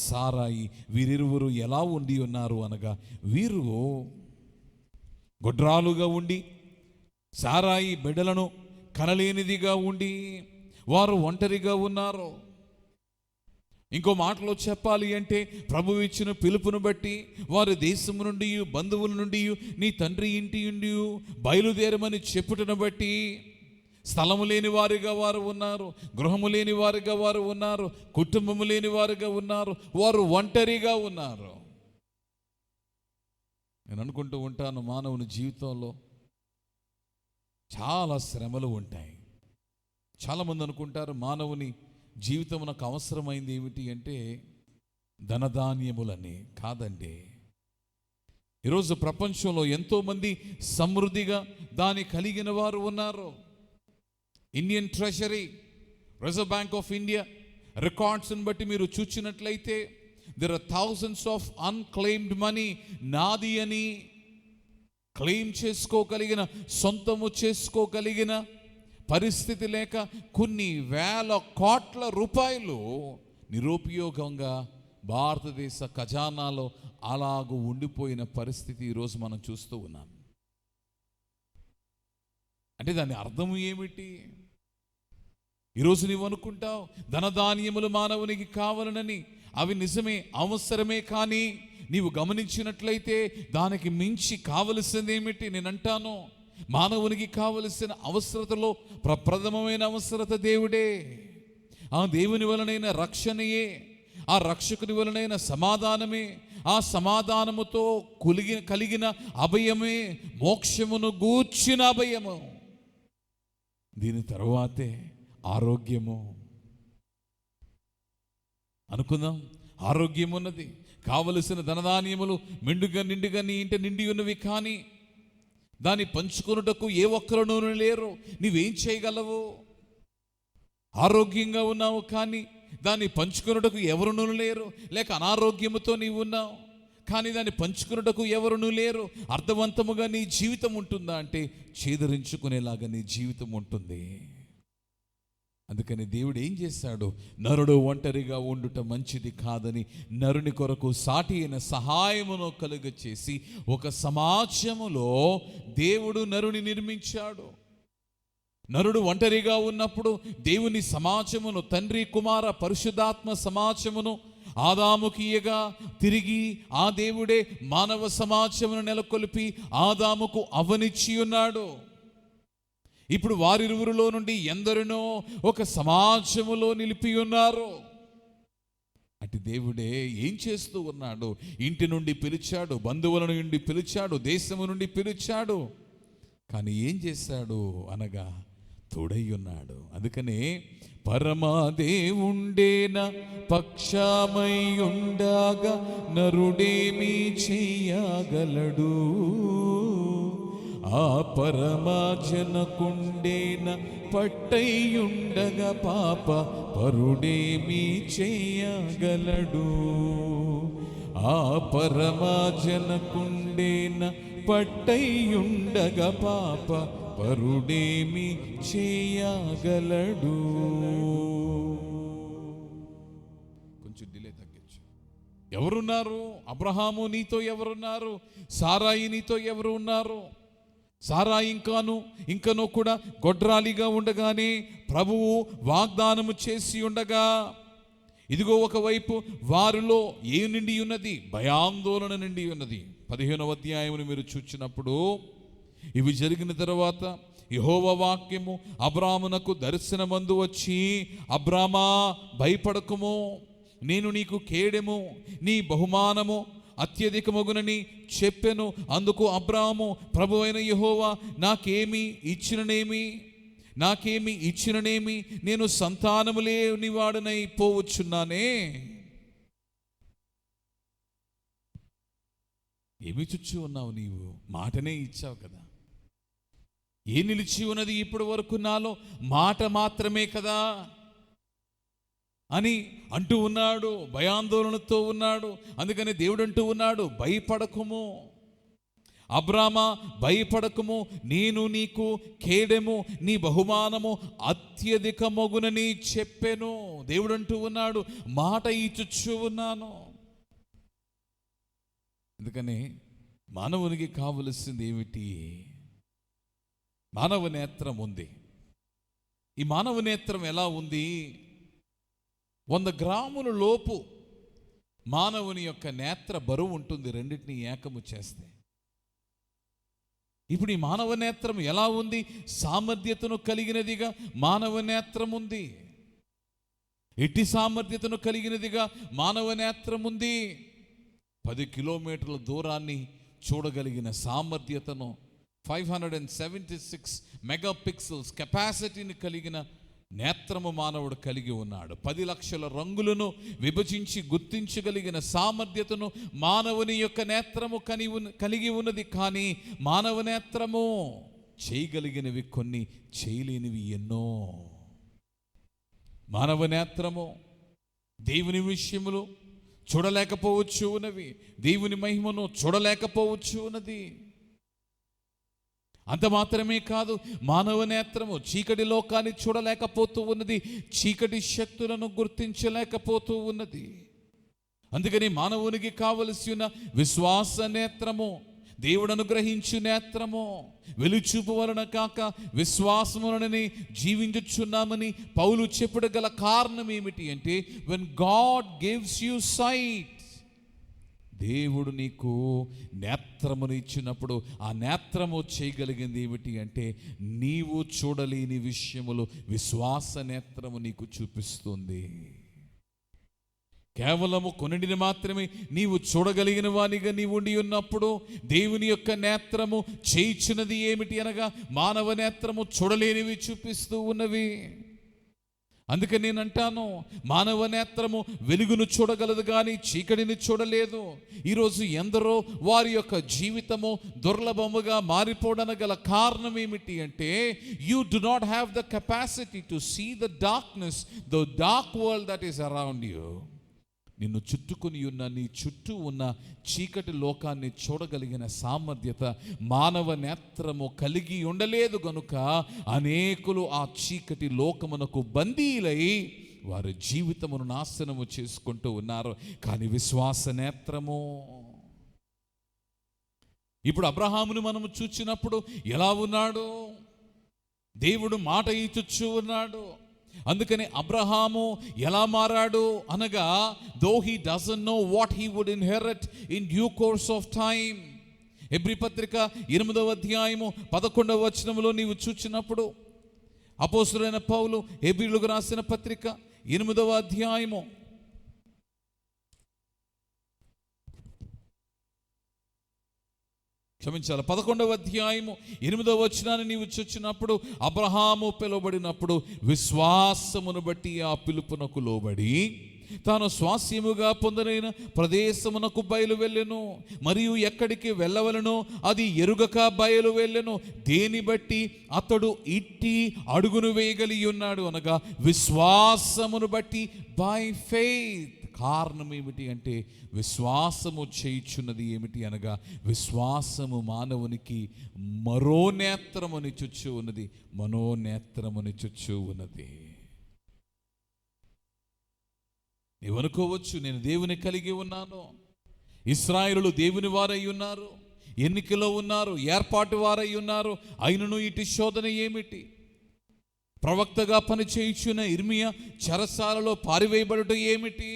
సారాయి వీరిరువురు ఎలా ఉండి ఉన్నారు అనగా, వీరు గొడ్రాలుగా ఉండి సారాయి బిడ్డలను కనలేనిదిగా ఉండి వారు ఒంటరిగా ఉన్నారు. ఇంకో మాటలో చెప్పాలి అంటే, ప్రభువు ఇచ్చిన పిలుపును బట్టి వారి దేశం నుండి, బంధువుల నుండి, నీ తండ్రి ఇంటి నుండి బయలుదేరమని చెప్పుటను బట్టి స్థలము లేని వారిగా వారు ఉన్నారు, గృహము లేని వారిగా వారు ఉన్నారు, కుటుంబము లేని వారిగా ఉన్నారు, వారు ఒంటరిగా ఉన్నారు. నేను అనుకుంటూ ఉంటాను, మానవుని జీవితంలో చాలా శ్రమలు ఉంటాయి. చాలామంది అనుకుంటారు మానవుని జీవితమునకు అవసరమైంది ఏమిటి అంటే ధనధాన్యములని. కాదండి. ఈరోజు ప్రపంచంలో ఎంతోమంది సమృద్ధిగా దాన్ని కలిగిన వారు ఉన్నారు. Indian treasury, Reserve Bank of India రికార్డ్స్ని బట్టి మీరు చూచినట్లయితే there are thousands of unclaimed money. నాది అని క్లెయిమ్ చేసుకోగలిగిన, సొంతము చేసుకోగలిగిన పరిస్థితి లేక కొన్ని వేల కోట్ల రూపాయలు నిరుపయోగంగా భారతదేశ ఖజానాలో అలాగూ ఉండిపోయిన పరిస్థితి ఈరోజు మనం చూస్తూ ఉన్నాం. అంటే దాని అర్థం ఏమిటి? ఈరోజు నీవు అనుకుంటావు ధనధాన్యములు మానవునికి కావాలనని. అవి నిజమే, అవసరమే. కానీ నీవు గమనించినట్లయితే దానికి మించి కావలసింది ఏమిటి? నేను అంటాను, మానవునికి కావలసిన అవసరతలో ప్రప్రథమమైన అవసరత దేవుడే. ఆ దేవుని వలనైన రక్షణయే, ఆ రక్షకుని వలనైన సమాధానమే, ఆ సమాధానముతో కలిగిన అభయమే మోక్షమును గూర్చిన అభయము. దీని తరువాతే ఆరోగ్యము. అనుకుందాం, ఆరోగ్యం ఉన్నది, కావలసిన ధనధాన్యములు మెండుగా నిండుగా నీ ఇంట నిండి ఉన్నవి. కానీ దాన్ని పంచుకున్నటకు ఏ ఒక్కరునూ లేరు. నీవేం చేయగలవు? ఆరోగ్యంగా ఉన్నావు కానీ దాన్ని పంచుకున్నటకు ఎవరునూ లేరు. లేక అనారోగ్యముతో నీవు ఉన్నావు కానీ దాన్ని పంచుకున్నటకు ఎవరునూ లేరు. అర్థవంతముగా నీ జీవితం ఉంటుందా అంటే ఛేదరించుకునేలాగా నీ జీవితం ఉంటుంది. అందుకని దేవుడు ఏం చేశాడు? నరుడు ఒంటరిగా ఉండుట మంచిది కాదని నరుని కొరకు సాటి అయిన సహాయమును కలుగ చేసి ఒక సమాజములో దేవుడు నరుని నిర్మించాడు. నరుడు ఒంటరిగా ఉన్నప్పుడు దేవుని సమాజమును, తండ్రి కుమార పరిశుద్ధాత్మ సమాజమును ఆదాముకి ఇయ్యగా తిరిగి ఆ దేవుడే మానవ సమాజమును నెలకొల్పి ఆదాముకు అవనిచ్చి ఉన్నాడు. ఇప్పుడు వారిరువురిలో నుండి ఎందరినో ఒక సమాజములో నిలిపి ఉన్నారు. అటు దేవుడే ఏం చేస్తూ ఉన్నాడు? ఇంటి నుండి పిలిచాడు, బంధువుల నుండి పిలిచాడు, దేశము నుండి పిలిచాడు. కానీ ఏం చేశాడు అనగా తోడై ఉన్నాడు. అందుకనే పరమాదేవుండేన పక్షమై ఉండగా నరుడేమీ చెయ్యగలడు. ఆ పరమాజనకుండేన పట్టయ్యుండగా పాప పరుడేమీ చెయ్యగలడు. ఆ పరమాజనకుండేన పట్టయ్యుండగా పాప పరుడేమి చేయగలడు. కొంచెం డిలే తగ్గించు. ఎవరున్నారు? అబ్రహాము నీతో ఎవరున్నారు? సారాయి నీతో ఎవరు ఉన్నారు? సారాయి ఇంకనూ కూడా గొడ్రాలిగా ఉండగానే ప్రభువు వాగ్దానము చేసి ఉండగా, ఇదిగో ఒకవైపు వారిలో ఏ నిండి ఉన్నది? భయాందోళన నిండి ఉన్నది. 15వ అధ్యాయమును మీరు చూచినప్పుడు ఇవి జరిగిన తర్వాత యెహోవా వాక్యము అబ్రామునకు దర్శనమందు వచ్చి, అబ్రామా భయపడకుము, నేను నీకు కేడెము, నీ బహుమానము అత్యధికమగునని చెప్పెను. అందుకు అబ్రాము, ప్రభువైన యెహోవా నాకేమి ఇచ్చిననేమి, నేను సంతానము లేని వాడనై పోవచ్చున్నానే. ఏమి చుచ్చు ఉన్నావు నీవు? మాటనే ఇచ్చావు కదా. ఏ నిలిచి ఉన్నది ఇప్పటి వరకు నాలో? మాట మాత్రమే కదా. అని అంటూ ఉన్నాడు, భయాందోళనతో ఉన్నాడు. అందుకని దేవుడు అంటూ ఉన్నాడు, భయపడకుము అబ్రామా, భయపడకుము, నేను నీకు కేడెము, నీ బహుమానము అత్యధికమగునని చెప్పెను. దేవుడు అంటూ ఉన్నాడు, మాట ఇచ్చుచూ ఉన్నాను. అందుకని మానవునికి కావలసింది ఏమిటి? మానవ నేత్రం ఉంది. ఈ మానవ నేత్రం ఎలా ఉంది? 100 గ్రాముల లోపు మానవుని యొక్క నేత్ర బరువు ఉంటుంది, రెండింటిని ఏకము చేస్తే. ఇప్పుడు ఈ మానవ నేత్రం ఎలా ఉంది? సామర్థ్యతను కలిగినదిగా మానవ నేత్రం ఉంది. ఎట్టి సామర్థ్యతను కలిగినదిగా మానవ నేత్రం ఉంది. 10 కిలోమీటర్ల దూరాన్ని చూడగలిగిన సామర్థ్యతను, 576 మెగాపిక్సెల్స్ కెపాసిటీని కలిగిన నేత్రము మానవుడు కలిగి ఉన్నాడు. 10 లక్షల రంగులను విభజించి గుర్తించగలిగిన సామర్థ్యతను మానవుని యొక్క నేత్రము కలిగి ఉన్నది. కానీ మానవ నేత్రము చేయగలిగినవి కొన్ని, చేయలేనివి ఎన్నో. మానవ నేత్రము దేవుని విషయములు చూడలేకపోవచ్చు ఉన్నవి, దేవుని మహిమను చూడలేకపోవచ్చు ఉన్నది. అంత మాత్రమే కాదు, మానవ నేత్రము చీకటి లోకాన్ని చూడలేకపోతూ ఉన్నది, చీకటి శక్తులను గుర్తించలేకపోతూ ఉన్నది. అందుకని మానవునికి కావలసిన విశ్వాస నేత్రము, దేవుడు అనుగ్రహించు నేత్రము, వెలుచూపు వలన కాక విశ్వాసములనని జీవించుచున్నామని పౌలు చెప్పుడు గల కారణం ఏమిటి అంటే, when God gives you sight, దేవుడు నీకు నేత్రమును ఇచ్చినప్పుడు ఆ నేత్రము చేయగలిగింది ఏమిటి అంటే, నీవు చూడలేని విషయములు విశ్వాస నేత్రము నీకు చూపిస్తుంది. కేవలము కొన్నిటిని మాత్రమే నీవు చూడగలిగిన వానిగా నీవు ఉండి ఉన్నప్పుడు దేవుని యొక్క నేత్రము చేయించినది ఏమిటి అనగా, మానవ నేత్రము చూడలేనివి చూపిస్తూ ఉన్నవి. అందుకని నేను అంటాను, మానవ నేత్రము వెలుగును చూడగలదు కానీ చీకటిని చూడలేదు. ఈరోజు ఎందరో వారి యొక్క జీవితము దుర్లభముగా మారిపోవడానికి గల కారణం ఏమిటి అంటే, you do not have the capacity to see the darkness, the dark world that is around you. నిన్ను చుట్టుకొని ఉన్న, నీ చుట్టూ ఉన్న చీకటి లోకాన్ని చూడగలిగిన సామర్థ్యత మానవ నేత్రము కలిగి ఉండలేదు గనుక అనేకులు ఆ చీకటి లోకమునకు బందీలై వారి జీవితమును నాశనము చేసుకుంటూ ఉన్నారు. కానీ విశ్వాస నేత్రము, ఇప్పుడు అబ్రహామును మనము చూచినప్పుడు ఎలా ఉన్నాడు? దేవుడు మాట ఇచ్చుచూ ఉన్నాడు. అందుకని అబ్రహాము ఎలా మారాడు అనగా, though he doesn't know what he would inherit in due course of time. Hebrew పత్రిక 8వ అధ్యాయము 11వ వచనములో నీవు చూచినప్పుడు, అపోస్తలుడైన పౌలు హెబ్రీయులకు రాసిన పత్రిక 8వ అధ్యాయము 11వ అధ్యాయము 8వ వచనాన్ని నీవు చూచినప్పుడు, అబ్రహాము పిలువబడినప్పుడు విశ్వాసమును బట్టి ఆ పిలుపునకు లోబడి తాను స్వాస్యముగా పొందనైన ప్రదేశమునకు బయలు వెళ్ళెను, మరియు ఎక్కడికి వెళ్ళవలనో అది ఎరుగక బయలు వెళ్ళెను. దేని బట్టి అతడు ఇట్టి అడుగును వేయగలిగి ఉన్నాడు అనగా, విశ్వాసమును బట్టి, బై ఫెయిత్. కారణం ఏమిటి అంటే, విశ్వాసము చేయుచున్నది ఏమిటి అనగా, విశ్వాసము మానవునికి మరో నేత్రమునిచ్చుచు ఉన్నది, మనోనేత్రమునిచ్చుచు ఉన్నది. నీవనుకోవచ్చు, నేను దేవుని కలిగి ఉన్నాను, ఇశ్రాయేలులు దేవుని వారై ఉన్నారు, ఎన్నికలో ఉన్నారు, ఏర్పాటు వారై ఉన్నారు, అయినను ఇటు శోధన ఏమిటి? ప్రవక్తగా పనిచేయుచున్న ఇర్మియా చెరసాలలో పారివేయబడుట ఏమిటి?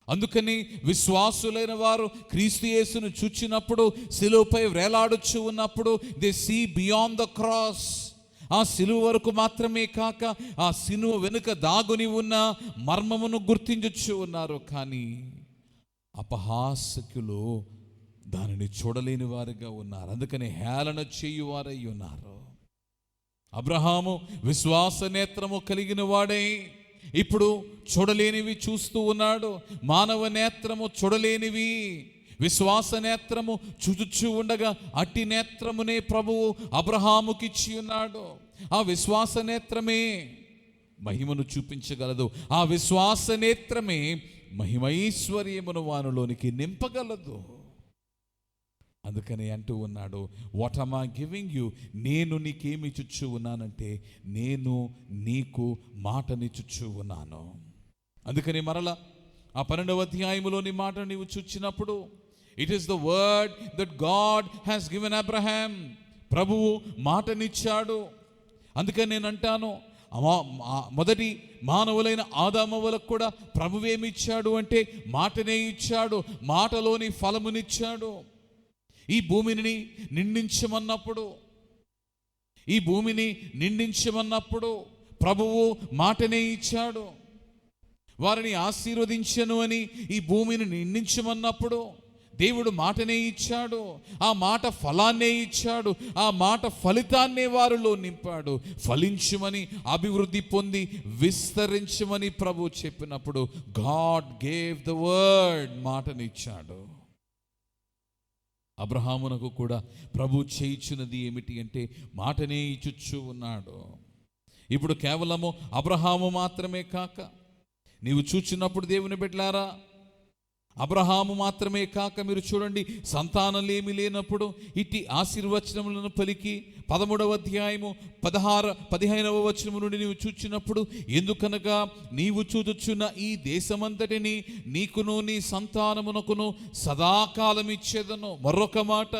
అందుకని విశ్వాసులైన వారు క్రీస్తు యేసును చూచినప్పుడు, శిలువపై వేలాడుచు ఉన్నప్పుడు, they see beyond the cross. ఆ సిలువ వరకు మాత్రమే కాక ఆ సిలువ వెనుక దాగుని ఉన్న మర్మమును గుర్తించు ఉన్నారు. కానీ అపహాసకులు దానిని చూడలేని వారిగా ఉన్నారు. అందుకని హేళన చేయువారై ఉన్నారు. అబ్రహాము విశ్వాస నేత్రము కలిగిన వాడై ఇప్పుడు చూడలేనివి చూస్తూ ఉన్నాడు. మానవ నేత్రము చూడలేనివి, విశ్వాస నేత్రము చూచుచూ ఉండగా అట్టి నేత్రమునే ప్రభువు అబ్రహాముకిచ్చి ఉన్నాడు. ఆ విశ్వాస నేత్రమే మహిమను చూపించగలదు. ఆ విశ్వాస నేత్రమే మహిమైశ్వర్యమును వానిలోనికి నింపగలదు. అందుకని అంటూ ఉన్నాడు, what am I giving you, నేను నీకేమి చుచ్చు ఉన్నానంటే నేను నీకు మాటనిచ్చుచూ ఉన్నాను. అందుకని మరలా ఆ 12వ అధ్యాయములోని మాట నీవు చూచినప్పుడు, it is the word that God has given Abraham, ప్రభువు మాటనిచ్చాడు. అందుకని నేను అంటాను, మొదటి మానవులైన ఆదామవ్వలకు కూడా ప్రభువేమిచ్చాడు అంటే మాటనే ఇచ్చాడు, మాటలోని ఫలమునిచ్చాడు. ఈ భూమిని నిండించమన్నప్పుడు ప్రభువు మాటనే ఇచ్చాడు. వారిని ఆశీర్వదించను అని ఈ భూమిని నిండించమన్నప్పుడు దేవుడు మాటనే ఇచ్చాడు. ఆ మాట ఫలాన్నే ఇచ్చాడు. ఆ మాట ఫలితాన్నే వారిలో నింపాడు. ఫలించుమని, అభివృద్ధి పొంది విస్తరించమని ప్రభు చెప్పినప్పుడు గాడ్ గేవ్ ద వర్డ్, మాటనిచ్చాడు. అబ్రహామునకు కూడా ప్రభు చేయించినది ఏమిటి అంటే మాటనే ఇచ్చుచూ ఉన్నాడు. ఇప్పుడు కేవలము అబ్రహాము మాత్రమే కాక, నీవు చూచినప్పుడు దేవుని బిడ్డలారా, అబ్రహాము మాత్రమే కాక మీరు చూడండి, సంతానలేమి లేనప్పుడు ఇట్టి ఆశీర్వచనములను పలికి 13వ అధ్యాయము 15వ వచనము నుండి నీవు చూచినప్పుడు, ఎందుకనగా నీవు చూచుచున్న ఈ దేశమంతటిని నీకును నీ సంతానమునకును సదాకాలం ఇచ్చేదను. మరొక మాట,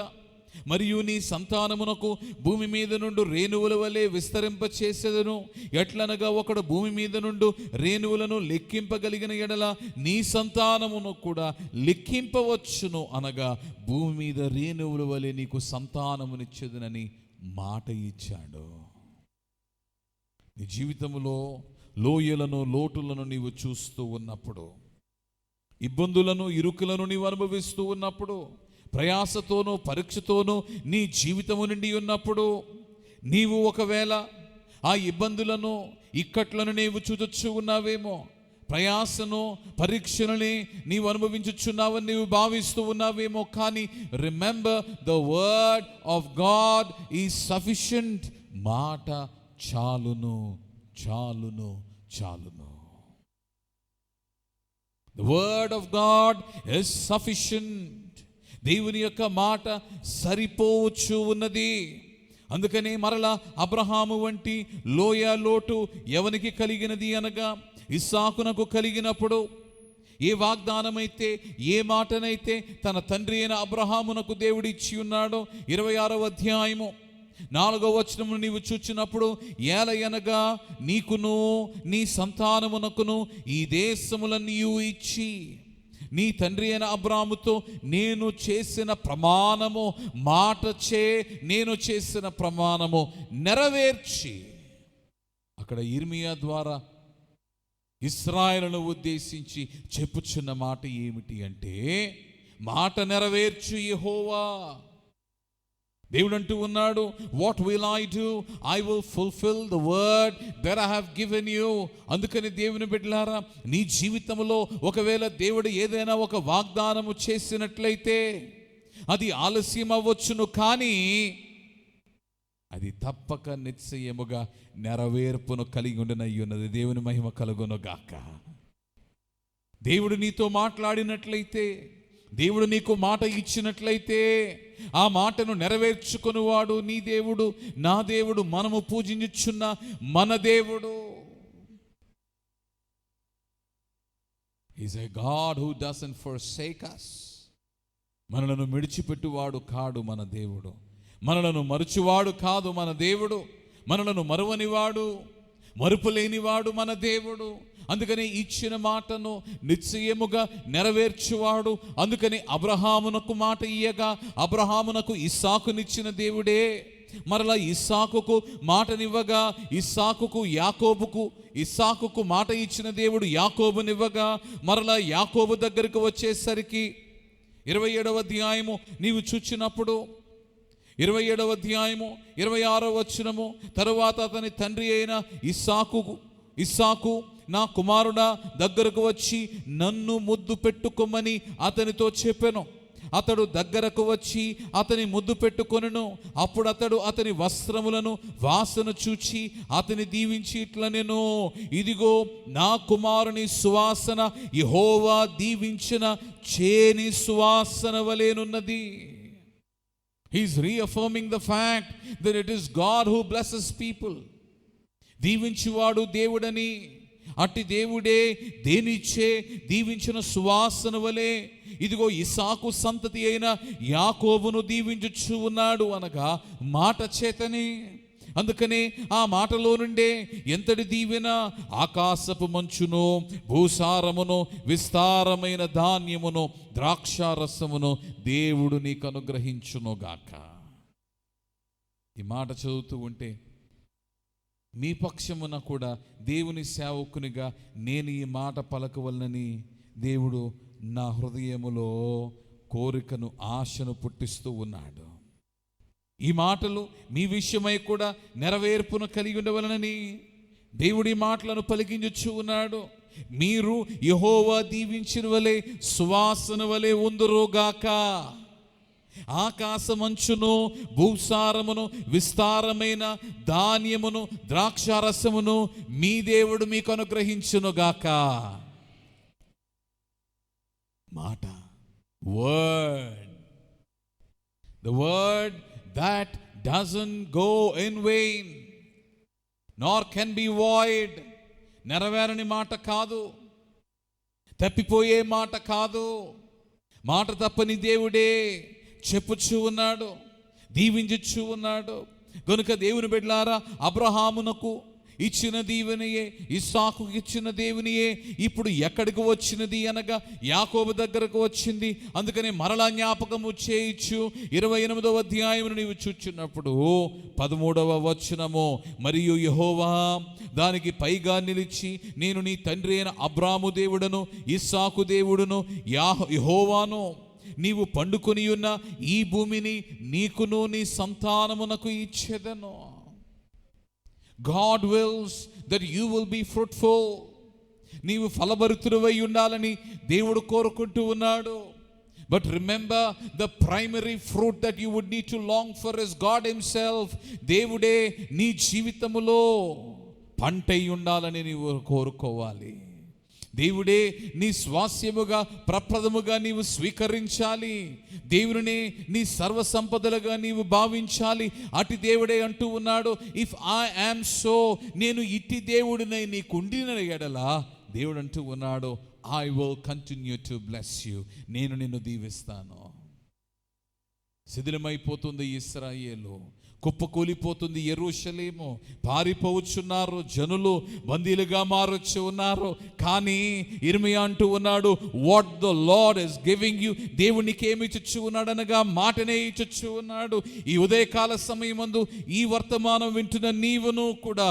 మరియు నీ సంతానమునకు భూమి మీద నుండి రేణువుల వలె విస్తరింప చేసేదను. ఎట్లనగా ఒకడు భూమి మీద నుండి రేణువులను లెక్కింపగలిగిన ఎడల నీ సంతానమును కూడా లెక్కింపవచ్చును. అనగా భూమి మీద రేణువుల వలె నీకు సంతానమునిచ్చేదనని మాట ఇచ్చాడు. నీ జీవితంలో లోయలను, లోటులను నీవు చూస్తూ ఉన్నప్పుడు, ఇబ్బందులను, ఇరుకులను నీవు అనుభవిస్తూ ఉన్నప్పుడు, ప్రయాసతోనూ పరీక్షతోనూ నీ జీవితము నిండి ఉన్నప్పుడు, నీవు ఒకవేళ ఆ ఇబ్బందులను, ఇక్కట్లను నీవు చూచు ఉన్నావేమో, ప్రయాసను, పరీక్షలని నీవు అనుభవించుచున్నావని నీవు భావిస్తూ ఉన్నావేమో. కానీ remember, the word of God is sufficient. మాట చాలును, చాలును, చాలును. The word of God is sufficient. దేవుని యొక్క మాట సరిపోవచ్చు ఉన్నది. అందుకని మరలా అబ్రహాము వంటి లోయ, లోటు ఎవనికి కలిగినది అనగా ఇస్సాకునకు కలిగినప్పుడు, ఏ వాగ్దానమైతే, ఏ మాటనైతే తన తండ్రి అయిన అబ్రహామునకు దేవుడు ఇచ్చి ఉన్నాడో, 26వ అధ్యాయము 4వ వచనము నీవు చూచినప్పుడు, ఏలయనగా నీకును నీ సంతానమునకును ఈ దేశములన్నీయు ఇచ్చి నీ తండ్రి అయిన అబ్రాహాముతో నేను చేసిన ప్రమాణము, మాటచే నేను చేసిన ప్రమాణము నెరవేర్చి. అక్కడ ఇర్మియా ద్వారా ఇశ్రాయేలును ఉద్దేశించి చెప్పుచున్న మాట ఏమిటి అంటే, మాట నెరవేర్చు యెహోవా. దేవుడు అంటూ ఉన్నాడు, what will I do, I will fulfil the word that I have given you. అందుకని దేవుని బిడ్డలారా, నీ జీవితంలో ఒకవేళ దేవుడు ఏదైనా ఒక వాగ్దానము చేసినట్లయితే అది ఆలస్యం అవ్వచ్చును, కానీ అది తప్పక నిశ్చయముగా నెరవేర్పును కలిగి ఉండనయ్యున్నది. దేవుని మహిమ కలుగును గాక. దేవుడు నీతో మాట్లాడినట్లయితే, దేవుడు నీకు మాట ఇచ్చినట్లయితే, ఆ మాటను నెరవేర్చుకునివాడు నీ దేవుడు, నా దేవుడు, మనము పూజించుచున్న మన దేవుడు. He's a God who doesn't forsake us. మనలను విడిచిపెట్టువాడు కాడు మన దేవుడు. మనలను మరుచువాడు కాదు మన దేవుడు. మనలను మరువనివాడు, మరుపులేనివాడు మన దేవుడు. అందుకని ఇచ్చిన మాటను నిశ్చయముగా నెరవేర్చువాడు. అందుకని అబ్రహామునకు మాట ఇయ్యగా అబ్రహామునకు ఇస్సాకునిచ్చిన దేవుడే మరలా ఇస్సాకుకు మాటనివ్వగా, ఇస్సాకుకు మాట ఇచ్చిన దేవుడు యాకోబునివ్వగా, మరలా యాకోబు దగ్గరకు వచ్చేసరికి 27వ అధ్యాయము నీవు చూచినప్పుడు, 27వ అధ్యాయము 26వ వచనము, తరువాత అతని తండ్రి అయిన ఇస్సాకు నా కుమారుడా దగ్గరకు వచ్చి నన్ను ముద్దు పెట్టుకోమని అతనితో చెప్పెను. అతడు దగ్గరకు వచ్చి అతని ముద్దు పెట్టుకొనెను. అప్పుడు అతడు అతని వస్త్రములను వాసన చూచి అతని దీవించి ఇట్లనెను, ఇదిగో నా కుమారుని సువాసన యెహోవా దీవించిన చేని సువాసన వలెనున్నది. He is reaffirming the fact that it is God who blesses people. దీవించువాడు దేవుడని, అట్టి దేవుడే దేనిచ్చే దీవించిన సువాసన వలె ఇదిగో ఇస్సాకు సంతతి అయిన యాకోబును దీవించుచు ఉన్నాడు అనగా మాట చేతనే. అందుకనే ఆ మాటలో నుండే ఎంతటి దీవెన, ఆకాశపు మంచును, భూసారమును, విస్తారమైన ధాన్యమును, ద్రాక్షారసమును దేవుడు నీకు అనుగ్రహించునుగాక. ఈ మాట చదువుతూ ఉంటే మీ పక్షమున కూడా దేవుని సేవకునిగా నేను ఈ మాట పలకవలనని దేవుడు నా హృదయములో కోరికను, ఆశను పుట్టిస్తూ ఉన్నాడు. ఈ మాటలు మీ విషయమై కూడా నెరవేర్పును కలిగి ఉండవలనని దేవుడి మాటలను పలికించుచూ ఉన్నాడు. మీరు యెహోవా దీవించిన వలె సువాసన వలె ఉందురుగాక. ఆకాశమంచును, భూసారమును, విస్తారమైన ధాన్యమును, ద్రాక్షారసమును మీ దేవుడు మీకు అనుగ్రహించునుగాక. మాట, word, the word that doesn't go in vain nor can be void. నెరవేరని మాట కాదు, తప్పిపోయే మాట కాదు. మాట తప్పని దేవుడే చెప్పుచూ ఉన్నాడు, దీవించుచూ ఉన్నాడు. కనుక దేవుని బిడ్డలారా, అబ్రహామునకు ఇచ్చిన దీవెనయే, ఇస్సాకుకు ఇచ్చిన దేవునియే ఇప్పుడు ఎక్కడికి వచ్చినది అనగా యాకోబు దగ్గరకు వచ్చింది. అందుకని మరలా జ్ఞాపకము చేయించు. 28వ అధ్యాయమును నీవు చూచున్నప్పుడు 13వ వచనము, మరియు యెహోవా దానికి పైగా నిలిచి, నేను నీ తండ్రి అయిన అబ్రాము దేవుడను, ఇస్సాకు దేవుడును యెహోవాను, నీవు పండుకొని ఉన్న ఈ భూమిని నీకును నీ సంతానమునకు ఇచ్చేదను. God wills that you will be fruitful. నీవు ఫలభరితుడవై ఉండాలని దేవుడు కోరుకుంటూ ఉన్నాడు. But remember, the primary fruit that you would need to long for is God himself. దేవుడే నీ జీవితములో పంటై ఉండాలని నీవు కోరుకోవాలి. దేవుడే నీ స్వాస్యముగా, ప్రప్రదముగా నీవు స్వీకరించాలి. దేవుని నీ సర్వసంపదలుగా నీవు భావించాలి. అటు దేవుడే అంటూ ఉన్నాడు, ఇఫ్ ఐ యామ్ సో, నేను ఇట్టి దేవుడినై నీకుండిన ఎడల దేవుడు అంటూ ఉన్నాడు, I will continue to bless you, నేను నిన్ను దీవిస్తాను. శిథిలమైపోతుంది ఇశ్రాయేలు, కుప్పకూలిపోతుంది యెరూషలేము, పారిపోవచ్చున్నారు జనులు, బందీలుగా మారొచ్చు ఉన్నారు. కానీ ఇర్మియా అంటూ ఉన్నాడు, what the lord is giving you, దేవునికి ఏమి ఇచ్చు ఉన్నాడు అనగా మాటనే ఇచ్చు ఉన్నాడు. ఈ ఉదయకాల సమయమందు ఈ వర్తమానం వింటున్న నీవును కూడా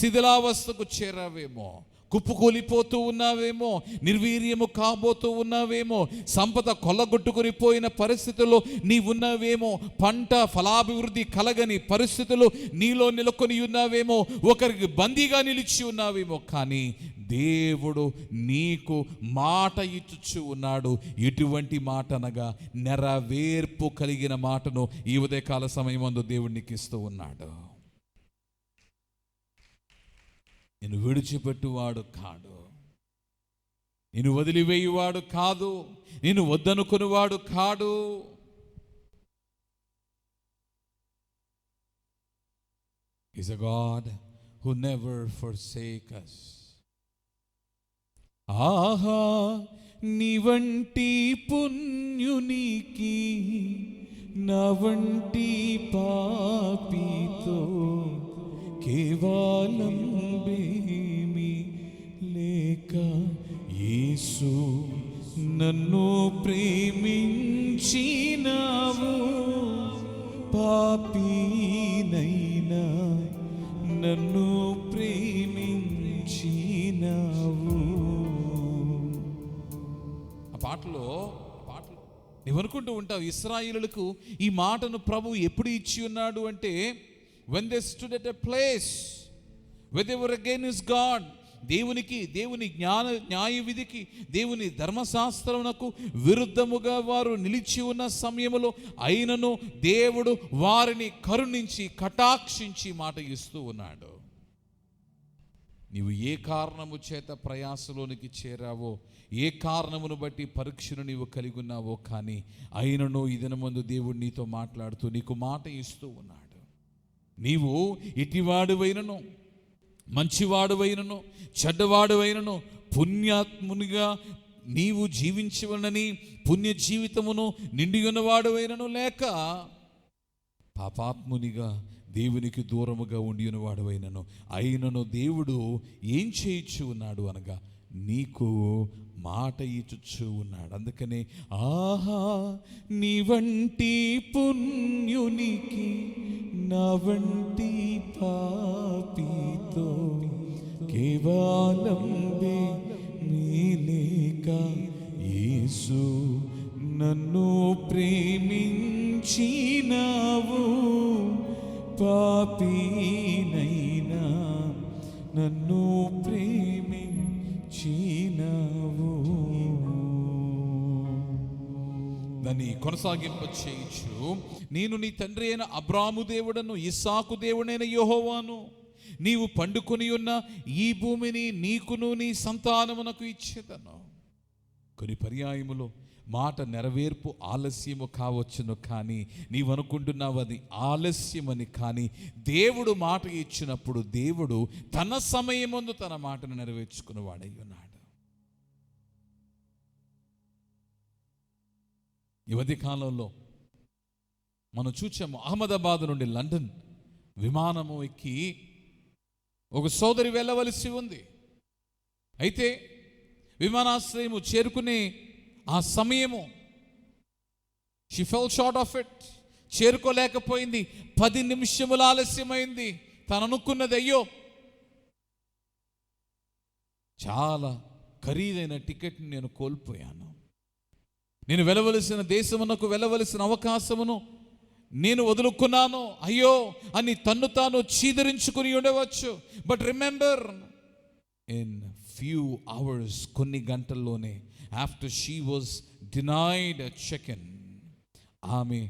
శిథిలావస్థకు చేరావేమో, కుప్పుకూలిపోతూ ఉన్నావేమో, నిర్వీర్యము కాబోతూ ఉన్నావేమో, సంపద కొల్లగొట్టుకుని పోయిన పరిస్థితుల్లో నీవున్నావేమో, పంట ఫలాభివృద్ధి కలగని పరిస్థితుల్లో నీలో నెలకొని ఉన్నావేమో, ఒకరికి బందీగా నిలిచి ఉన్నావేమో. కానీ దేవుడు నీకు మాట ఇచ్చుచు ఉన్నాడు. ఎటువంటి మాట అనగా నెరవేర్పు కలిగిన మాటను ఈ ఉదయకాల సమయమందు దేవుడు నీకు ఇస్తూ ఉన్నాడు. నేను విడిచిపెట్టువాడు కాడు, నేను వదిలివేయువాడు కాదు, నేను వద్దనుకునివాడు కాడు. He's a God who never forsakes us. ఆహా, నీ వంటి పుణ్యునికి నా వంటి పాపితో కేవలం బేమి లేక యేసు నన్ను ప్రేమించినావు, పాపినైనా నన్ను ప్రేమించినావు. ఆ పాటలో నువ్వు అనుకుంటూ ఉంటావు, ఇశ్రాయేలులకు ఈ మాటను ప్రభు ఎప్పుడు ఇచ్చి ఉన్నాడు అంటే, when they stood at a place where they were against God, దేవునికి, దేవుని న్యాయ విధికి, దేవుని ధర్మశాస్త్రమునకు విరుద్ధముగా వారు నిలిచి ఉన్న సమయంలో అయినను దేవుడు వారిని కరుణించి కటాక్షించి మాట ఇస్తూ ఉన్నాడు. నీవు ఏ కారణము చేత ప్రయాసలోనికి చేరావో, ఏ కారణమును బట్టి పరీక్షను నీవు కలిగి ఉన్నావో, కానీ అయినను ఈ దినమందు దేవుడు నీతో మాట్లాడుతూ నీకు మాట ఇస్తూ ఉన్నాడు. నీవు ఇటివాడువైనను, మంచివాడువైనను, చెడ్డవాడువైనను, పుణ్యాత్మునిగా నీవు జీవించవలనని పుణ్య జీవితమును నిండి ఉన్నవాడువైనను, లేక పాపాత్మునిగా దేవునికి దూరముగా ఉండి ఉన్నవాడువైనను అయినను దేవుడు ఏం చేయించు ఉన్నాడు అనగా నీకు మాట ఇచ్చుచు ఉన్నాడు. అందుకనే ఆహా నీ వంటి పుణ్యునికి నా వంటి పాపితో కేవలం మేలేక యేసు నన్ను ప్రేమించినావు, పాపినైనా నన్ను ప్రేమించినావు. దాన్ని కొనసాగింప చేయించు. నేను నీ తండ్రి అయిన అబ్రాము దేవుడను, ఇస్సాకు దేవుడైన యెహోవాను. నీవు పండుకొని ఉన్న ఈ భూమిని నీకును నీ సంతానమునకు ఇచ్చేదను. కొన్ని పర్యాయములో మాట నెరవేర్పు ఆలస్యము కావచ్చును, కానీ నీవు అనుకుంటున్నావు అది ఆలస్యమని. కానీ దేవుడు మాట ఇచ్చినప్పుడు దేవుడు తన సమయమందు తన మాటను నెరవేర్చుకుని వాడై ఉన్నాడు. ఈ మధ్య కాలంలో మనం చూచాము, అహ్మదాబాద్ నుండి లండన్ విమానము ఎక్కి ఒక సోదరి వెళ్ళవలసి ఉంది. అయితే విమానాశ్రయము చేరుకునే ఆ సమయము she fell short of it, చేరుకోలేకపోయింది. 10 నిమిషముల ఆలస్యమైంది. తను అనుకున్నది, అయ్యో చాలా ఖరీదైన టికెట్ని నేను కోల్పోయాను, నేను వెళ్ళవలసిన దేశమునకు వెళ్ళవలసిన అవకాశమును నేను వదులుకున్నాను, అయ్యో అని తన్ను తాను చీదరించుకుని ఉండవచ్చు. But remember, in few hours, కొన్ని గంటల్లోనే, after she was denied a check-in, ఆమె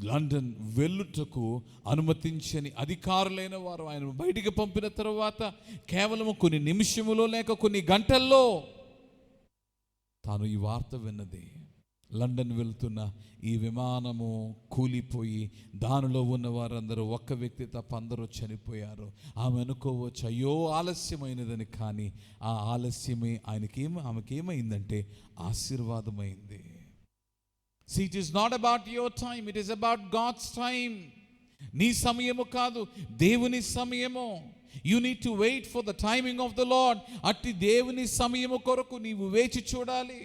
లండన్ వెళ్ళుటకు అనుమతించని అధికారులైన వారు ఆయన బయటికి పంపిన తర్వాత కేవలం కొన్ని నిమిషములో లేక కొన్ని గంటల్లో తాను ఈ వార్త విన్నది. లండన్ వెళ్తున్న ఈ విమానము కూలిపోయి దానిలో ఉన్న వారందరూ, ఒక్క వ్యక్తి తప్ప అందరూ చనిపోయారు. ఆమె అనుకోవచ్చు అయ్యో ఆలస్యమైనదని, కానీ ఆ ఆలస్యమే ఆమెకేమైందంటే ఆశీర్వాదమైంది. See, it is not about your time, it is about God's time. నీ సమయము కాదు, దేవుని సమయము. You need to wait for the timing of the Lord. అట్టి దేవుని సమయము కొరకు నీవు వేచి చూడాలి.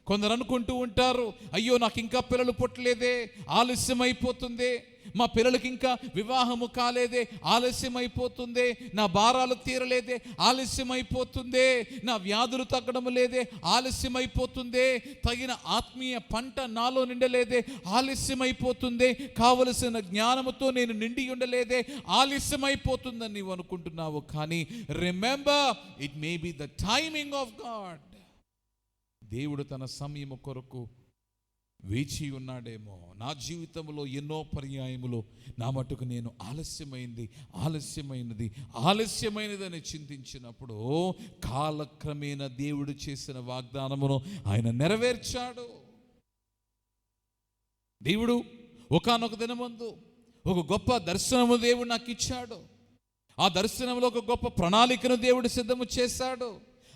కొందరు అనుకుంటూ ఉంటారు, అయ్యో నాకు ఇంకా పిల్లలు పుట్టలేదే, ఆలస్యం అయిపోతుంది, మా పిల్లలకి ఇంకా వివాహము కాలేదే, ఆలస్యం అయిపోతుంది, నా భారాలు తీరలేదే, ఆలస్యం అయిపోతుంది, నా వ్యాధులు తగ్గడం లేదే, ఆలస్యం అయిపోతుంది, తగిన ఆత్మీయ పంట నాలో నిండలేదే, ఆలస్యం అయిపోతుంది, కావలసిన జ్ఞానముతో నేను నిండి ఉండలేదే, ఆలస్యం అయిపోతుందని నీవు అనుకుంటున్నావు. కానీ remember, it may be the timing of God. దేవుడు తన సమయము కొరకు వేచి ఉన్నాడేమో. నా జీవితంలో ఎన్నో పర్యాయములు నా మటుకు నేను ఆలస్యమైనదని చింతించినప్పుడు కాలక్రమేణా దేవుడు చేసిన వాగ్దానమును ఆయన నెరవేర్చాడు. దేవుడు ఒకానొక దినమందు ఒక గొప్ప దర్శనము దేవుడు నాకు ఇచ్చాడు. ఆ దర్శనంలో ఒక గొప్ప ప్రణాళికను దేవుడు సిద్ధము చేశాడు.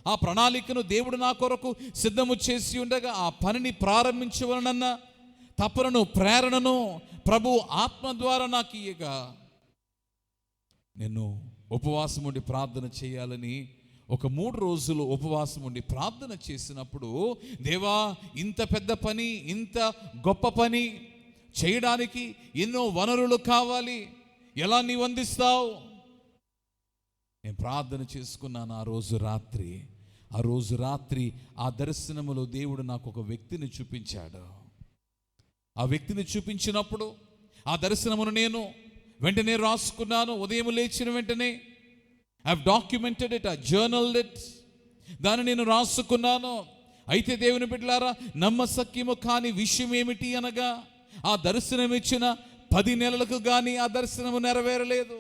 ఆ ప్రణాళికను దేవుడు నా కొరకు సిద్ధము చేసి ఉండగా ఆ పనిని ప్రారంభించవలనన్న తపనను, ప్రేరణను ప్రభు ఆత్మ ద్వారా నాకు ఇయ్యగా నేను ఉపవాసం ఉండి ప్రార్థన చేయాలని ఒక 3 రోజులు ఉపవాసం ఉండి ప్రార్థన చేసినప్పుడు, దేవా ఇంత పెద్ద పని, ఇంత గొప్ప పని చేయడానికి ఎన్నో వనరులు కావాలి, ఎలా నీవు అందిస్తావు? నేను ప్రార్థన చేసుకున్నాను. ఆ రోజు రాత్రి ఆ దర్శనములో దేవుడు నాకు ఒక వ్యక్తిని చూపించాడు. ఆ వ్యక్తిని చూపించినప్పుడు ఆ దర్శనమును నేను వెంటనే రాసుకున్నాను. ఉదయం లేచిన వెంటనే I have documented it, I journalled it. దాన్ని నేను రాసుకున్నాను. అయితే దేవుని బిడ్డలారా, నమ్మశక్యము కాని విషయం ఏమిటి అనగా, ఆ దర్శనం ఇచ్చిన 10 నెలలకు కానీ ఆ దర్శనము నెరవేరలేదు.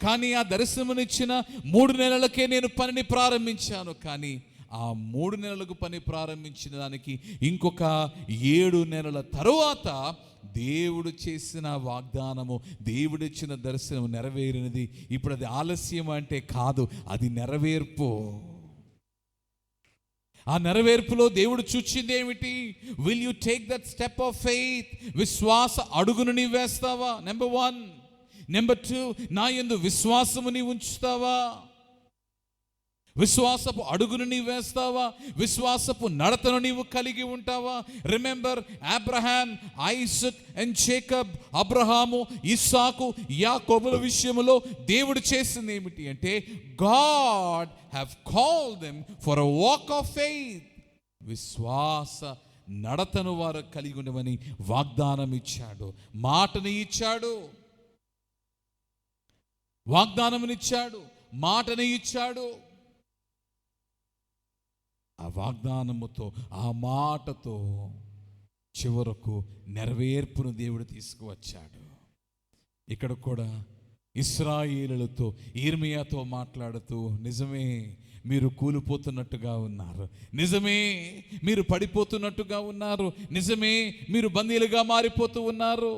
కానీ ఆ దర్శనమునిచ్చిన 3 నెలలకే నేను పనిని ప్రారంభించాను. కానీ ఆ 3 నెలలకు పని ప్రారంభించిన దానికి ఇంకొక 7 నెలల తరువాత దేవుడు చేసిన వాగ్దానము, దేవుడిచ్చిన దర్శనం నెరవేరినది. ఇప్పుడు అది ఆలస్యం అంటే కాదు, అది నెరవేర్పు. ఆ నెరవేర్పులో దేవుడు చూచింది ఏమిటి? Will you take that step of faith? విశ్వాస అడుగును నీవు వేస్తావా? నెంబర్ 1. నెంబర్ 2, నా యందు విశ్వాసము నీవు ఉంచుతావా? విశ్వాసపు అడుగును నీవు వేస్తావా? విశ్వాసపు నడతను నీవు కలిగి ఉంటావా? Remember Abraham, Isaac and Jacob. అబ్రహాము, ఇస్సాకు, యాకోబుల విషయంలో దేవుడు చేసింది ఏమిటి అంటే, God have called them for a walk of faith. విశ్వాస నడతను వారు కలిగి ఉండమని వాగ్దానం ఇచ్చాడు, మాటని ఇచ్చాడు. వాగ్దానమునిచ్చాడు, మాటని ఇచ్చాడు. ఆ వాగ్దానముతో, ఆ మాటతో చివరకు నెరవేర్పును దేవుడు తీసుకువచ్చాడు. ఇక్కడ కూడా ఇశ్రాయేలులతో, ఇర్మియాతో మాట్లాడుతూ, నిజమే మీరు కూలిపోతున్నట్టుగా ఉన్నారు, నిజమే మీరు పడిపోతున్నట్టుగా ఉన్నారు, నిజమే మీరు బందీలుగా మారిపోతూ ఉన్నారు.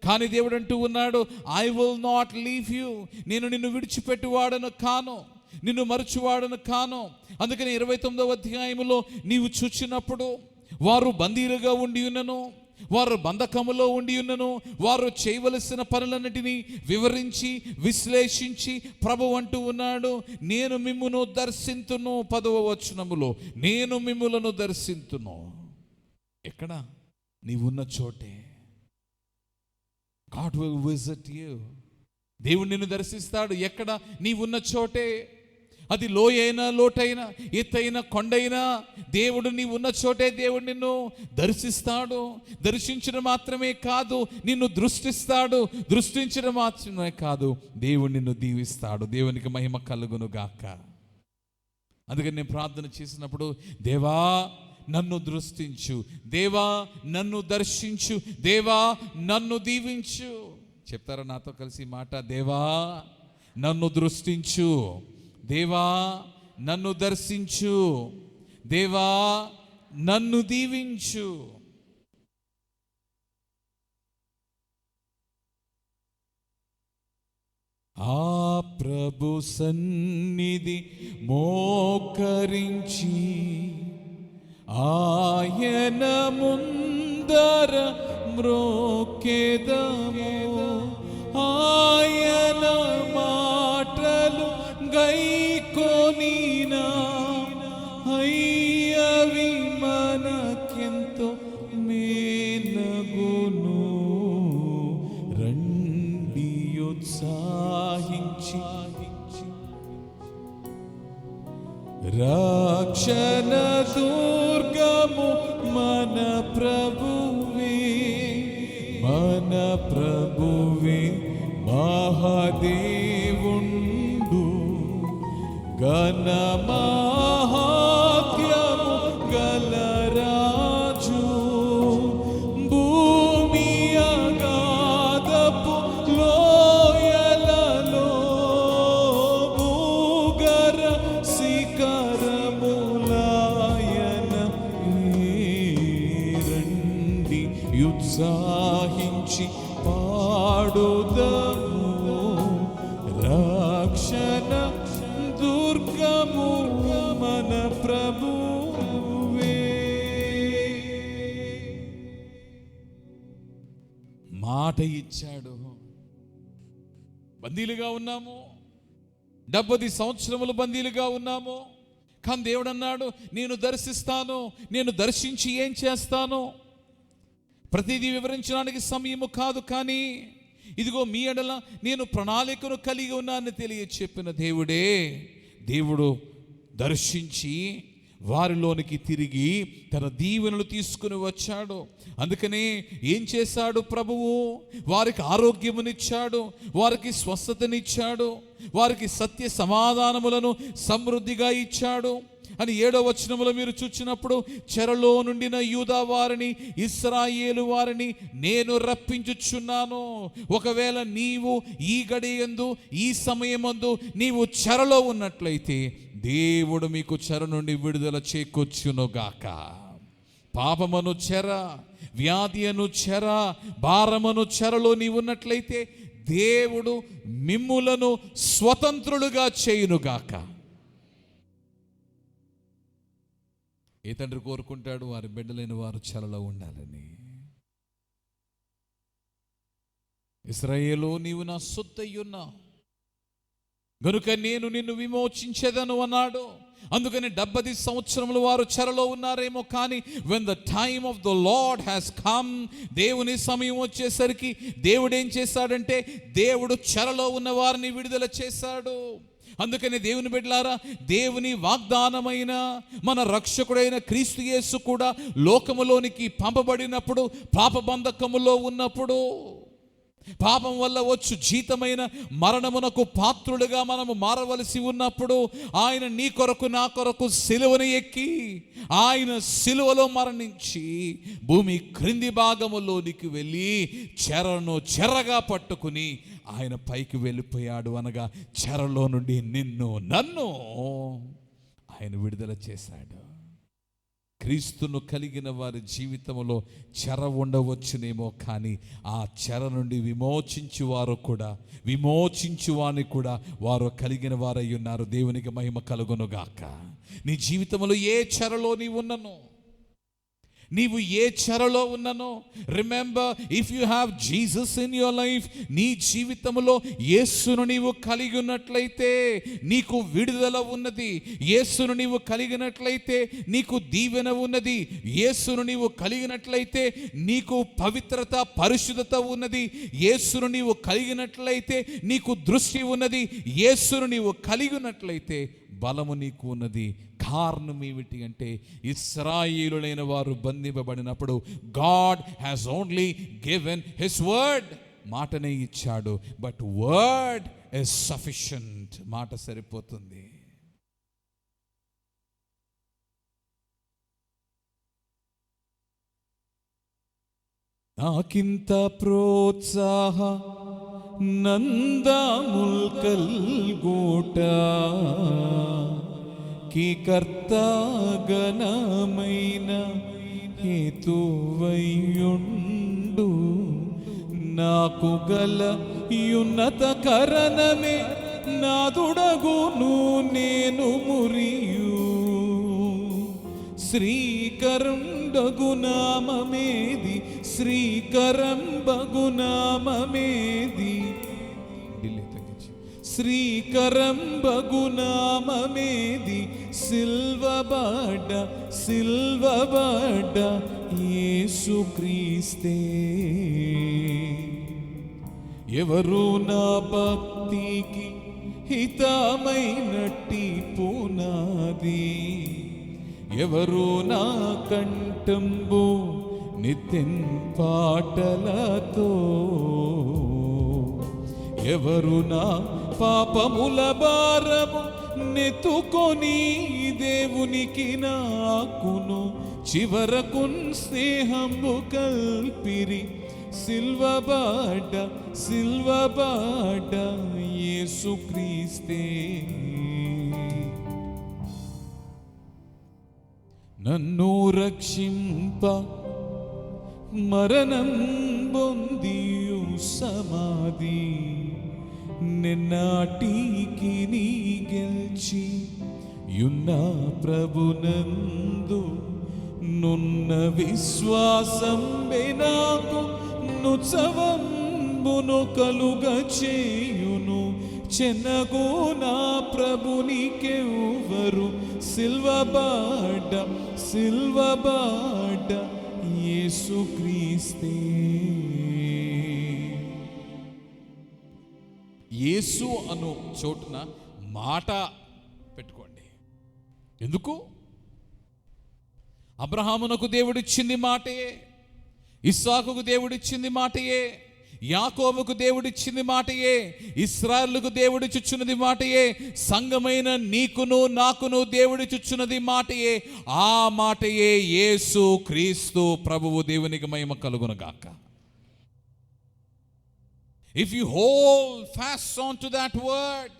కానీ దేవుడు అంటూ ఉన్నాడు, I will not leave you. నేను నిన్ను విడిచిపెట్టువాడను కాను, నిన్ను మరచువాడను కాను. అందుకని 29వ అధ్యాయములో నీవు చూచినప్పుడు, వారు బందీలుగా ఉండి ఉన్నను, వారు బంధకములో ఉండి ఉన్నను, వారు చేయవలసిన పనులన్నిటినీ వివరించి విశ్లేషించి ప్రభువు అంటూ ఉన్నాడు, నేను మిమ్మును దర్శింతును. 10వ వచనములో, నేను మిమ్ములను దర్శింతును. ఎక్కడ? నీవున్న చోటే. God will visit you. దేవుడు నిన్ను దర్శిస్తాడు. ఎక్కడ? నీవున్న చోటే. అది లోయైనా, లోటైనా, ఎత్తైనా, కొండైనా, దేవుడు నీవున్న చోటే దేవుడు నిన్ను దర్శిస్తాడు. దర్శించడం మాత్రమే కాదు, నిన్ను దృష్టిస్తాడు. దృష్టించడం మాత్రమే కాదు, దేవుడు నిన్ను దీవిస్తాడు. దేవునికి మహిమ కలుగును గాక. అందుకని నేను ప్రార్థన చేసినప్పుడు, దేవా నన్ను దృష్టించు, దేవా నన్ను దర్శించు, దేవా నన్ను దీవించు. చెప్తారా నాతో కలిసి మాట? దేవా నన్ను దృష్టించు, దేవా నన్ను దర్శించు, దేవా నన్ను దీవించు. ఆ ప్రభు సన్నిధి మోకరించి ఆయన ముందర మ్రోకెదము, ఆయన మాటలు గైకొనినా అయ్యవి మనకెంతో మేనగును. రండి ఉత్సాహించి రక్షణ దుర్గము మన ప్రభువే, మన ప్రభువే మహాదేవుండు. ఘన మహాత్మ్యము గలరాజు, భూమి అగాధపు లోయలలో భూగర శిఖరములాయన. రండి ఉత్సాహించి పాడుదము, రక్షణ దుర్గము మన ప్రభువే. మాట ఇచ్చాడు. బందీలుగా ఉన్నాము, 70 సంవత్సరములు బందీలుగా ఉన్నాము. కానీ దేవుడు అన్నాడు, నేను దర్శిస్తాను. నేను దర్శించి ఏం చేస్తాను? ప్రతిదీ వివరించడానికి సమయము కాదు, కానీ ఇదిగో మీ ఎడల నేను ప్రణాళికను కలిగి ఉన్నానని తెలియ చెప్పిన దేవుడే, దేవుడు దర్శించి వారిలోనికి తిరిగి తన దీవెనలు తీసుకుని వచ్చాడు. అందుకనే ఏం చేశాడు ప్రభువు? వారికి ఆరోగ్యమునిచ్చాడు, వారికి స్వస్థతనిచ్చాడు, వారికి సత్య సమాధానములను సమృద్ధిగా ఇచ్చాడు అని 7వ వచనములో మీరు చూచినప్పుడు, చెరలో నుండిన యూదా వారిని, ఇశ్రాయేలు వారిని నేను రప్పించుచున్నాను. ఒకవేళ నీవు ఈ గడియందు, ఈ సమయమందు నీవు చెరలో ఉన్నట్లయితే దేవుడు మీకు చెర నుండి విడుదల చేకూర్చునుగాక. పాపమను చెర, వ్యాధి అను చెర, భారమను చెరలో నీవు ఉన్నట్లయితే దేవుడు మిమ్ములను స్వతంత్రులుగా చేయునుగాక. ఏ తండ్రి కోరుకుంటాడు వారి బిడ్డలైన వారు చెరలో ఉండాలని? ఇశ్రాయేలు, నీవు నా సొత్తయ్యున్నావు గనుక నేను నిన్ను విమోచించెదను అన్నాడు. అందుకని 70 సంవత్సరములు వారు చెరలో ఉన్నారేమో, కానీ when the time of the Lord has come, దేవుని సమయం వచ్చేసరికి దేవుడు ఏం చేశాడంటే, దేవుడు చెరలో ఉన్న వారిని విడుదల చేశాడు. అందుకని దేవుని బిడ్డలారా, దేవుని వాగ్దానమైన మన రక్షకుడైన క్రీస్తు యేసు కూడా లోకములోనికి పంపబడినప్పుడు, పాపబంధకములో ఉన్నప్పుడు, పాపం వల్ల వచ్చు జీతమైన మరణమునకు పాత్రులుగా మనము మారవలసి ఉన్నప్పుడు, ఆయన నీ కొరకు నా కొరకు సిలువను ఎక్కి ఆయన సిలువలో మరణించి భూమి క్రింది భాగములోనికి వెళ్ళి చెరను చెరగా పట్టుకుని ఆయన పైకి వెళ్ళిపోయాడు. అనగా చెరలో నుండి నన్ను ఆయన విడుదల చేశాడు. క్రీస్తును కలిగిన వారి జీవితంలో చెర ఉండవచ్చునేమో, కానీ ఆ చెర నుండి విమోచించువాని కూడా వారు కలిగిన వారై ఉన్నారు. దేవునికి మహిమ కలుగునుగాక. నీ జీవితంలో ఏ చెరలో నీవు ఏ చెరలో ఉన్ననో, remember, if you have Jesus in your life, నీ జీవితంలో యేసును నీవు కలిగి ఉన్నట్లయితే నీకు విడుదల ఉన్నది. యేసును నీవు కలిగినట్లయితే నీకు దీవెన ఉన్నది. యేసును నీవు కలిగినట్లయితే నీకు పవిత్రత, పరిశుద్ధత ఉన్నది. యేసును నీవు కలిగినట్లయితే నీకు దృష్టి ఉన్నది. యేసును నీవు కలిగినట్లయితే బలము నీకు ఉన్నది. కారణం ఏమిటి అంటే, ఇశ్రాయేలులైన వారు బంధింపబడినప్పుడు God has only given his word, మాటనే ఇచ్చాడు. బట్ వర్డ్ ఇస్ సఫిషియంట్, మాట సరిపోతుంది. నాకింత ప్రోత్సాహ నందాముల్ కల్గోట కి కర్తాగణమైన హేతువయ్యుండు, నాకు గల యున్నత కరణమే నాదుడగును నేను మురియు. శ్రీకరంబగు నామమేది, శ్రీకరంబగు నామమేది, శ్రీకరంబగు నామమేది, సిల్వబడ్డ యేసుక్రీస్తే. ఎవరు నా భక్తికి హితమైనట్టి పునాది, ఎవరు నా కంఠంబు నిత్యం పాటలతో, ఎవరు నా పాపముల భారము నెత్తుకొని దేవునికి నాకును చివరకు స్నేహంబు కల్పిరి. సిల్వబడ్డ యేసుక్రీస్తే. నన్ను రక్షింప మరణం పొందియు సమాధి, నిన్నాటికి నీ గెల్చి యున్న ప్రభునందు నున్న విశ్వాసం నాకు నుత్సవంబును కలుగ చేయును. చెన్నగు నా ప్రభునికెవ్వరు, సిల్వబడ్డ యేసుక్రీస్తే. యేసు అను చోటున మాట పెట్టుకోండి. ఎందుకు? అబ్రహామునకు దేవుడిచ్చింది మాటయే, ఇస్సాకుకు దేవుడిచ్చింది మాటయే, యాకోబుకు దేవుడిచ్చింది మాటయే, ఇశ్రాయేలుకు దేవుడిచ్చుచున్నది మాటయే, సంఘమైన నీకును నాకును దేవుడిచ్చుచున్నది మాటయే. ఆ మాటయే యేసు క్రీస్తు ప్రభువు. దేవునికి మహిమ కలుగునుగాక. If you hold fast on to that word,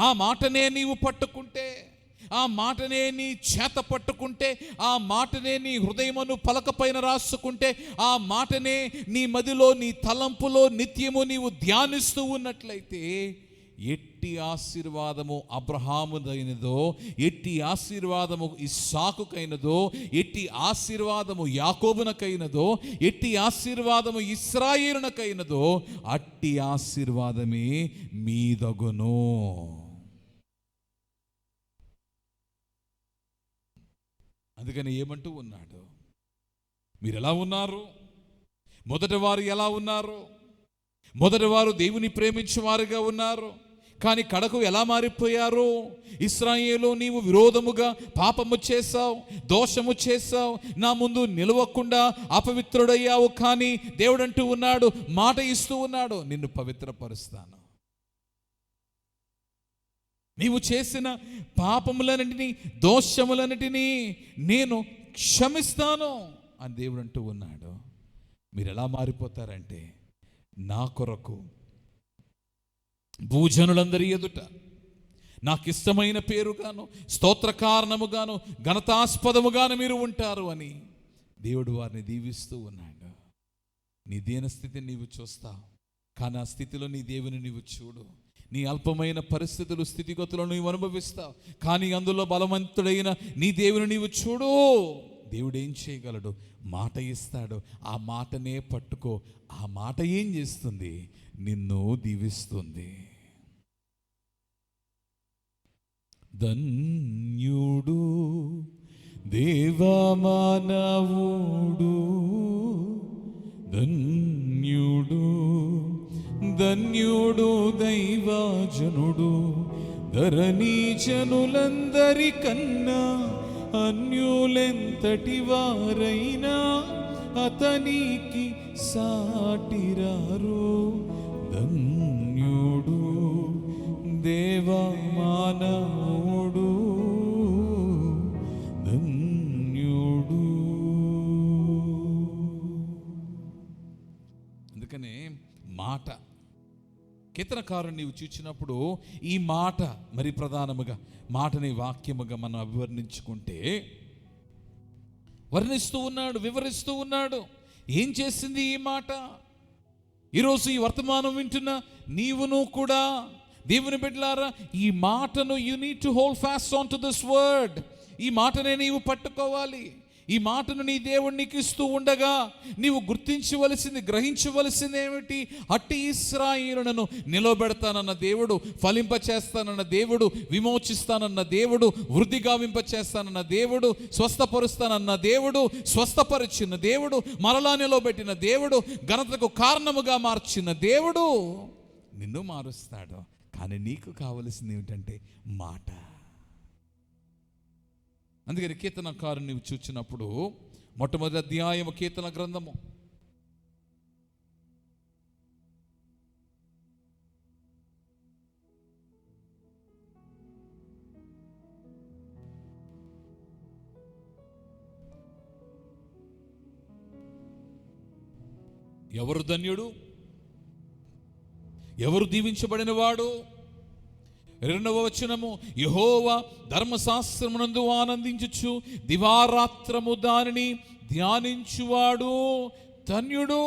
ఆ మాటనే నీవు పట్టుకుంటే, ఆ మాటనే నీ చేత పట్టుకుంటే, ఆ మాటనే నీ హృదయమును పలకపైన రాసుకుంటే, ఆ మాటనే నీ మదిలో నీ తలంపులో నిత్యము నీవు ధ్యానిస్తూ ఉన్నట్లయితే, ఎట్టి ఆశీర్వాదము అబ్రహాముదైనదో, ఎట్టి ఆశీర్వాదము ఇస్సాకుకైనదో, ఎట్టి ఆశీర్వాదము యాకోబునకైనదో, ఎట్టి ఆశీర్వాదము ఇశ్రాయేలునకైనదో, అట్టి ఆశీర్వాదమే మీదగును. అందుకని ఏమంటూ ఉన్నాడు? మీరు ఎలా ఉన్నారు? మొదటి వారు ఎలా ఉన్నారు? మొదటి వారు దేవుని ప్రేమించేవారుగా ఉన్నారు, కానీ కడకు ఎలా మారిపోయారు? ఇశ్రాయేలు, నీవు విరోధముగా పాపము చేశావు, దోషము చేశావు, నా ముందు నిలవకుండా అపవిత్రుడయ్యావు. కానీ దేవుడు అంటూ ఉన్నాడు, మాట ఇస్తూ ఉన్నాడు, నిన్ను పవిత్రపరుస్తాను. నీవు చేసిన పాపములన్నిటినీ, దోషములన్నిటినీ నేను క్షమిస్తాను అని దేవుడు అంటూ ఉన్నాడు. మీరు ఎలా మారిపోతారంటే, నా కొరకు భూజనులందరి ఎదుట నాకు ఇష్టమైన పేరుగాను, స్తోత్ర కారణముగాను, ఘనతాస్పదముగాను మీరు ఉంటారు అని దేవుడు వారిని దీవిస్తూ ఉన్నాడు. నీ దీన స్థితిని నీవు చూస్తావు, కానీ ఆ స్థితిలో నీ దేవుని నీవు చూడు. నీ అల్పమైన పరిస్థితులు, స్థితిగతులను నీవు అనుభవిస్తావు, కానీ అందులో బలవంతుడైన నీ దేవుని నీవు చూడు. దేవుడు ఏం చేయగలడు? మాట ఇస్తాడు. ఆ మాటనే పట్టుకో. ఆ మాట ఏం చేస్తుంది? నిన్ను దీవిస్తుంది. ధన్యుడు దేవమానవుడు, ధన్యుడు ధన్యుడు దైవజనుడు, ధరణీ జనులందరికన్నా అన్యులెంతటి వారైనా అతనికి సాటిరారు. ధన్యుడు దేవమానవుడు, ధన్యుడు. అందుకనే మాట, కీర్తనకారుని నీవు చూచినప్పుడు ఈ మాట మరి ప్రధానముగా, మాటని వాక్యముగా మనం అభివర్ణించుకుంటే, వర్ణిస్తూ ఉన్నాడు, వివరిస్తూ ఉన్నాడు. ఏం చేసింది ఈ మాట? ఈరోజు ఈ వర్తమానం వింటున్న నీవును కూడా దేవుని బిడ్డలారా, ఈ మాటను you need to hold fast on to this word. ఈ మాటనే నీవు పట్టుకోవాలి. ఈ మాటను నీ దేవుడు నీకు ఇస్తూ ఉండగా నీవు గుర్తించవలసింది, గ్రహించవలసింది ఏమిటి? అట్టి ఇశ్రాయేలును నిలబెడతానన్న దేవుడు, ఫలింపచేస్తానన్న దేవుడు, విమోచిస్తానన్న దేవుడు, వృద్ధి గావింపచేస్తానన్న దేవుడు, స్వస్థపరుస్తానన్న దేవుడు, స్వస్థపరిచిన దేవుడు, మరలా నిలబెట్టిన దేవుడు, ఘనతకు కారణముగా మార్చిన దేవుడు నిన్ను మారుస్తాడు. కానీ నీకు కావలసింది ఏమిటంటే మాట. అందుకని కీర్తనకారుని నీవు చూచినప్పుడు, మొట్టమొదటి అధ్యాయము కీర్తన గ్రంథము, ఎవరు ధన్యుడు? ఎవరు దీవించబడిన వాడు? 2వ వచనము, యెహోవా ధర్మశాస్త్రమునందు ఆనందించుచు దివారాత్రము దానిని ధ్యానించువాడు ధన్యుడు.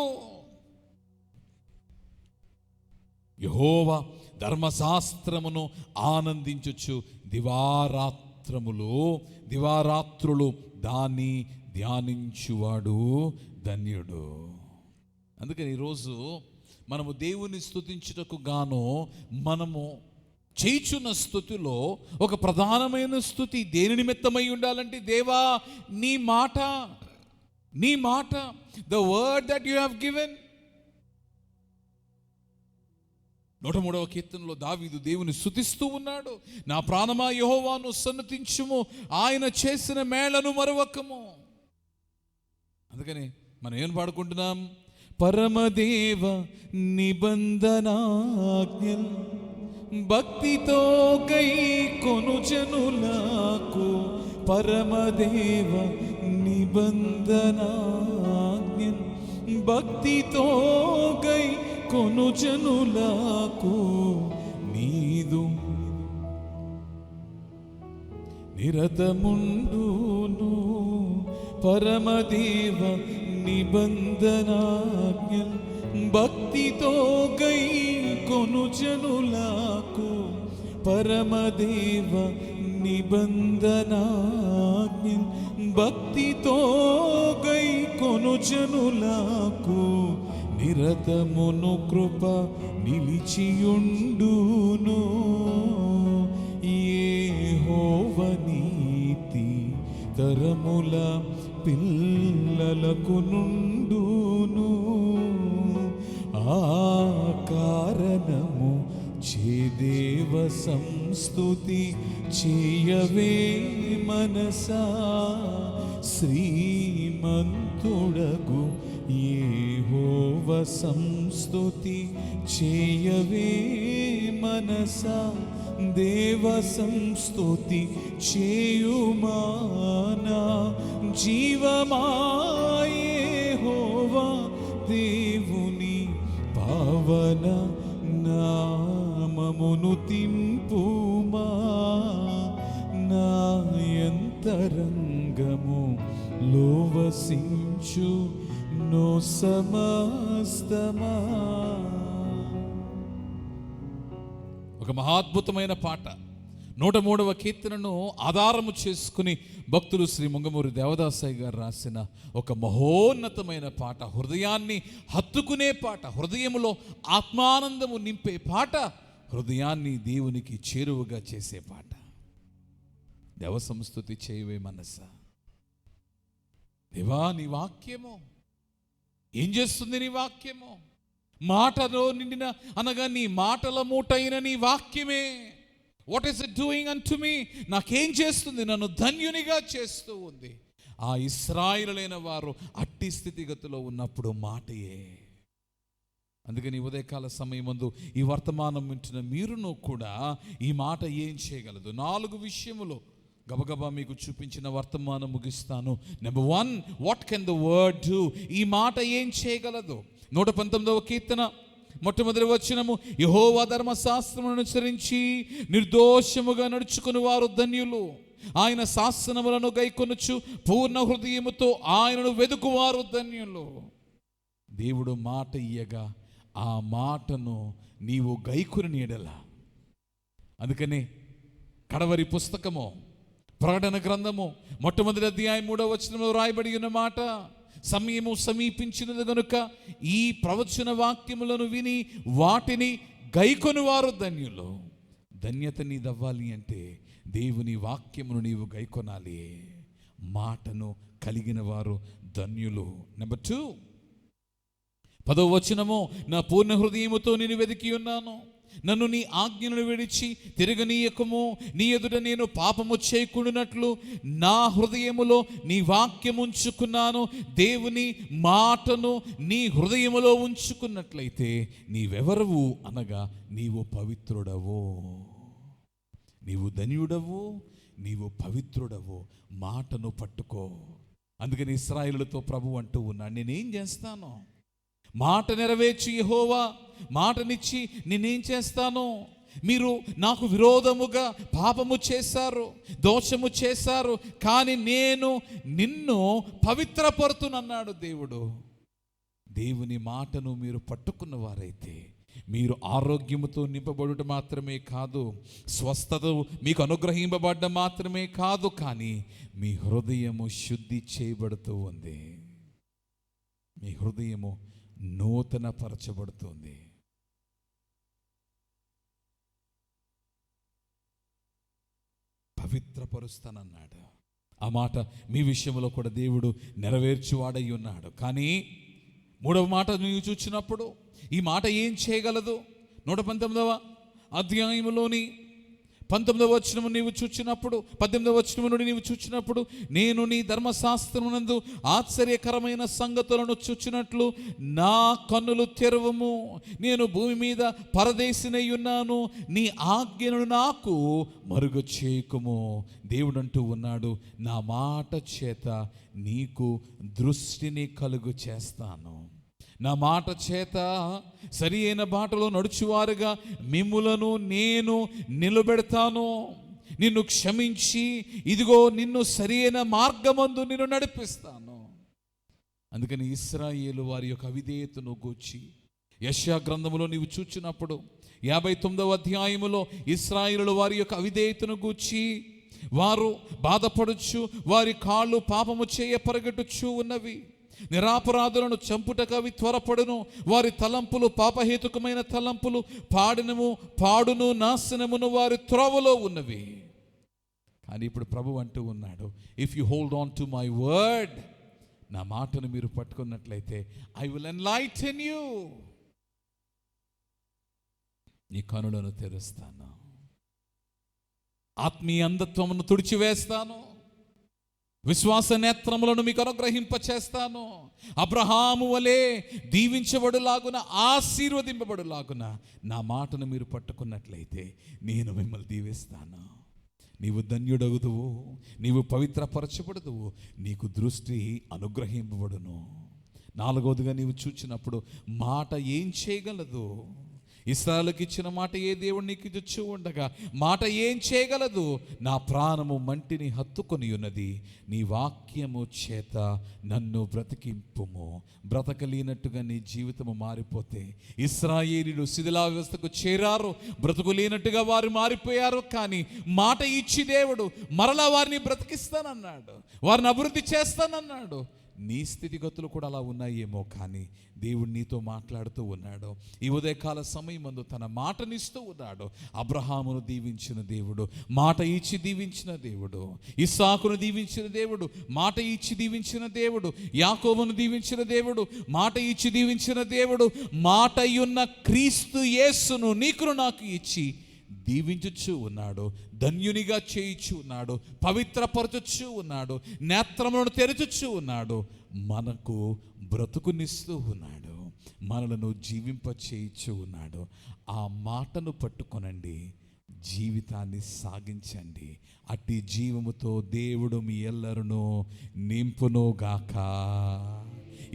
యెహోవా ధర్మశాస్త్రమును ఆనందించుచు దివారాత్రులు దాన్ని ధ్యానించువాడు ధన్యుడు. అందుకని ఈరోజు మనము దేవుని స్తుతించుటకు గాను మనము చేయుచున్న స్తుతిలో ఒక ప్రధానమైన స్తుతి దేని నిమిత్తమై ఉండాలంటే, దేవా నీ మాట, the word that you have given, 103వ కీర్తనలో దావీదు దేవుని స్తుతిస్తూ ఉన్నాడు. నా ప్రాణమా యెహోవాను సన్నతించుము, ఆయన చేసిన మేళ్లను మరువకము. అందుకని మనం ఏం పాడుకుంటున్నాం? పరమదేవ నిబంధనాజ్ఞల్ భక్తితో గై కొను జనులకు, పరమదేవ నిబంధనాజ్ఞల్ భక్తితో గై కొను జనులకు, నీదు నిరతముండును. పరమదేవ నిబంధనాజ్ఞల్ భక్తితో గై కొను జనులకు, పరమదేవ నిబంధనాజ్ఞల్ భక్తితో గై కొను జనులకు, నిరతమును కృప నిలిచియుండును. యెహోవ నీతి తరముల పిల్లలకు నుండును. ఆ కారణము చేదేవ సంస్తుతి చేయవే మనసా, శ్రీమంతుడగు యెహోవ సంస్తుతి చేయవే మనసా, దేవ సంస్తుతి చేయుమానా జీవమా. యెహోవా దేవుని పావన నామమును తింపుమా, నా యంతరంగము లోవసించు నో సమస్తమా. ఒక మహాద్భుతమైన పాట 103వ కీర్తనను ఆధారము చేసుకుని భక్తులు శ్రీ ముంగమూరి దేవదాసయ్య గారు రాసిన ఒక మహోన్నతమైన పాట, హృదయాన్ని హత్తుకునే పాట, హృదయములో ఆత్మానందము నింపే పాట, హృదయాన్ని దేవునికి చేరువగా చేసే పాట. దేవ సంస్తుతి చేయవే మనసా. దేవా నీ వాక్యము ఏం చేస్తుంది? నీ వాక్యము మాటలో నిండిన అనగా నీ మాటల మూటైన నీ వాక్యమే. వాట్ ఈస్ ఇట్ డూయింగ్ అన్టు మీ? నాకేం చేస్తుంది? నన్ను ధన్యునిగా చేస్తూ ఉంది. ఆ ఇశ్రాయేలులైన వారు అట్టి స్థితిగతిలో ఉన్నప్పుడు మాటయే. అందుకని ఉదయకాల సమయమందు ఈ వర్తమానం వింటున్న మీరును కూడా ఈ మాట ఏం చేయగలదు? 4 విషయములు గబగబా మీకు చూపించిన వర్తమానం ముగిస్తాను. Number 1, what can the word do? ఈ మాట ఏం చేయగలదు? 119వ కీర్తన మొట్టమొదటి వచనము, యెహోవా ధర్మశాస్త్రమును అనుసరించి నిర్దోషముగా నడుచుకుని వారు ధన్యులు, ఆయన శాసనములను గైకొనుచు పూర్ణ హృదయముతో ఆయనను వెదుకువారు ధన్యులు. దేవుడు మాట ఇయ్యగా ఆ మాటను నీవు గైకొని నీడలా. అందుకనే కడవరి పుస్తకము ప్రకటన గ్రంథము మొట్టమొదటి అధ్యాయం 3వ వచనంలో రాయబడి ఉన్న మాట, సమయము సమీపించినది గనుక ఈ ప్రవచన వాక్యములను విని వాటిని గైకొని వారు ధన్యులు. ధన్యత నీదవ్వాలి అంటే దేవుని వాక్యమును నీవు గైకొనాలి. మాటను కలిగిన వారు ధన్యులు. నెంబర్ 2, 10వ వచనము, నా పూర్ణ హృదయముతో నేను వెతికి ఉన్నాను, నన్ను నీ ఆజ్ఞలను విడిచి తిరగనీయకము, నీ ఎదుట నేను పాపము చేయకుండానట్లు నా హృదయములో నీ వాక్యం ఉంచుకున్నాను. దేవుని మాటను నీ హృదయములో ఉంచుకున్నట్లయితే నీవెవరవు అనగా నీవు పవిత్రుడవు, నీవు ధన్యుడవు, నీవు పవిత్రుడవు. మాటను పట్టుకో. అందుకని ఇశ్రాయేలులతో ప్రభు అంటూ ఉన్నాడు, నేనేం చేస్తాను? మాట నెరవేర్చి యెహోవా మాటనిచ్చి నేనేం చేస్తాను? మీరు నాకు విరోధముగా పాపము చేశారు, దోషము చేశారు, కానీ నేను నిన్ను పవిత్రపరుతునన్నాడు దేవుడు. దేవుని మాటను మీరు పట్టుకున్న వారైతే మీరు ఆరోగ్యముతో నింపబడుట మాత్రమే కాదు, స్వస్థత మీకు అనుగ్రహింపబడ్డ మాత్రమే కాదు, కానీ మీ హృదయము శుద్ధి చేయబడుతూ ఉంది. మీ హృదయము నూతన పరచబడుతుంది. పవిత్రపరుస్తానన్నాడు. ఆ మాట మీ విషయంలో కూడా దేవుడు నెరవేర్చువాడై ఉన్నాడు. కానీ 3వ మాట నీవు చూచినప్పుడు ఈ మాట ఏం చేయగలదు? 119వ అధ్యాయములోని 19వ వచనము నీవు చూచినప్పుడు, 18వ వచనము నుండి నీవు చూచినప్పుడు, నేను నీ ధర్మశాస్త్రమునందు ఆశ్చర్యకరమైన సంగతులను చూచినట్లు నా కన్నులు తెరవము. నేను భూమి మీద పరదేశినై ఉన్నాను, నీ ఆజ్ఞను నాకు మరుగు చేయకుము. దేవుడు అంటూ ఉన్నాడు, నా మాట చేత నీకు దృష్టిని కలుగు చేస్తాను. నా మాట చేత సరి అయిన బాటలో నడుచువారుగా మిమ్ములను నేను నిలబెడతాను. నిన్ను క్షమించి ఇదిగో నిన్ను సరి అయిన మార్గమందు నిన్ను నడిపిస్తాను. అందుకని ఇశ్రాయేలు వారి యొక్క అవిధేయతను గూర్చి యెషయా గ్రంథములో నీవు చూచినప్పుడు 59వ అధ్యాయములో ఇశ్రాయేలు వారి యొక్క అవిధేయతను గూర్చి వారు బాధపడుచు వారి కాళ్ళు పాపము చేయ పరిగెట్టుచు ఉన్నవి. నిరాపరాధులను చంపుటకు అవి త్వరపడును. వారి తలంపులు పాపహేతుకమైన తలంపులు, పాడును నాశనమును వారి త్రోవలో ఉన్నవి. కానీ ఇప్పుడు ప్రభు అంటూ ఉన్నాడు, if you hold on to my word, నా మాటను మీరు పట్టుకున్నట్లయితే ఐ విల్ ఎన్లైటన్ యూ. నీ కనులను తెరుస్తాను, ఆత్మీయ అంధత్వమును తుడిచివేస్తాను, విశ్వాస నేత్రములను మీకు అనుగ్రహింపచేస్తాను. అబ్రహాము వలె దీవించబడులాగున, ఆశీర్వదింపబడులాగున నా మాటను మీరు పట్టుకున్నట్లయితే నేను మిమ్మల్ని దీవిస్తాను. నీవు ధన్యుడగుదువు, నీవు పవిత్రపరచబడుదువు, నీకు దృష్టి అనుగ్రహింపబడును. 4వదిగా నీవు చూచినప్పుడు మాట ఏం చేయగలదు? ఇశ్రాయేలుకి ఇచ్చిన మాట ఏ దేవుడు నీకు ఇచ్చు ఉండగా మాట ఏం చేయగలదు? నా ప్రాణము మంటిని హత్తుకొని ఉన్నది, నీ వాక్యము చేత నన్ను బ్రతికింపుము. బ్రతకలేనట్టుగా నీ జీవితము మారిపోతే, ఇశ్రాయేలీయులు శిథిలా వ్యవస్థకు చేరారు, బ్రతుకులేనట్టుగా వారు మారిపోయారు. కానీ మాట ఇచ్చి దేవుడు మరలా వారిని బ్రతికిస్తానన్నాడు, వారిని అభివృద్ధి చేస్తానన్నాడు. నీ స్థితిగతులు కూడా అలా ఉన్నాయేమో, కానీ దేవుడు నీతో మాట్లాడుతూ ఉన్నాడు. ఈ ఉదయకాల సమయమందు తన మాటనిస్తూ ఉన్నాడు. అబ్రహామును దీవించిన దేవుడు, మాట ఇచ్చి దీవించిన దేవుడు. ఇస్సాకును దీవించిన దేవుడు, మాట ఇచ్చి దీవించిన దేవుడు. యాకోబును దీవించిన దేవుడు, మాట ఇచ్చి దీవించిన దేవుడు. మాట అయ్యున్న క్రీస్తు యేసును నీకును నాకు ఇచ్చి దీవించుచు ఉన్నాడు, ధన్యునిగా చేయించు ఉన్నాడు, పవిత్రపరచుచు ఉన్నాడు, నేత్రములను తెరచుచు ఉన్నాడు, మనకు బ్రతుకునిస్తూ ఉన్నాడు, మనలను జీవింప చేయించు ఉన్నాడు. ఆ మాటను పట్టుకొనండి, జీవితాన్ని సాగించండి. అట్టి జీవముతో దేవుడు మీ ఎల్లరును నింపునుగాక.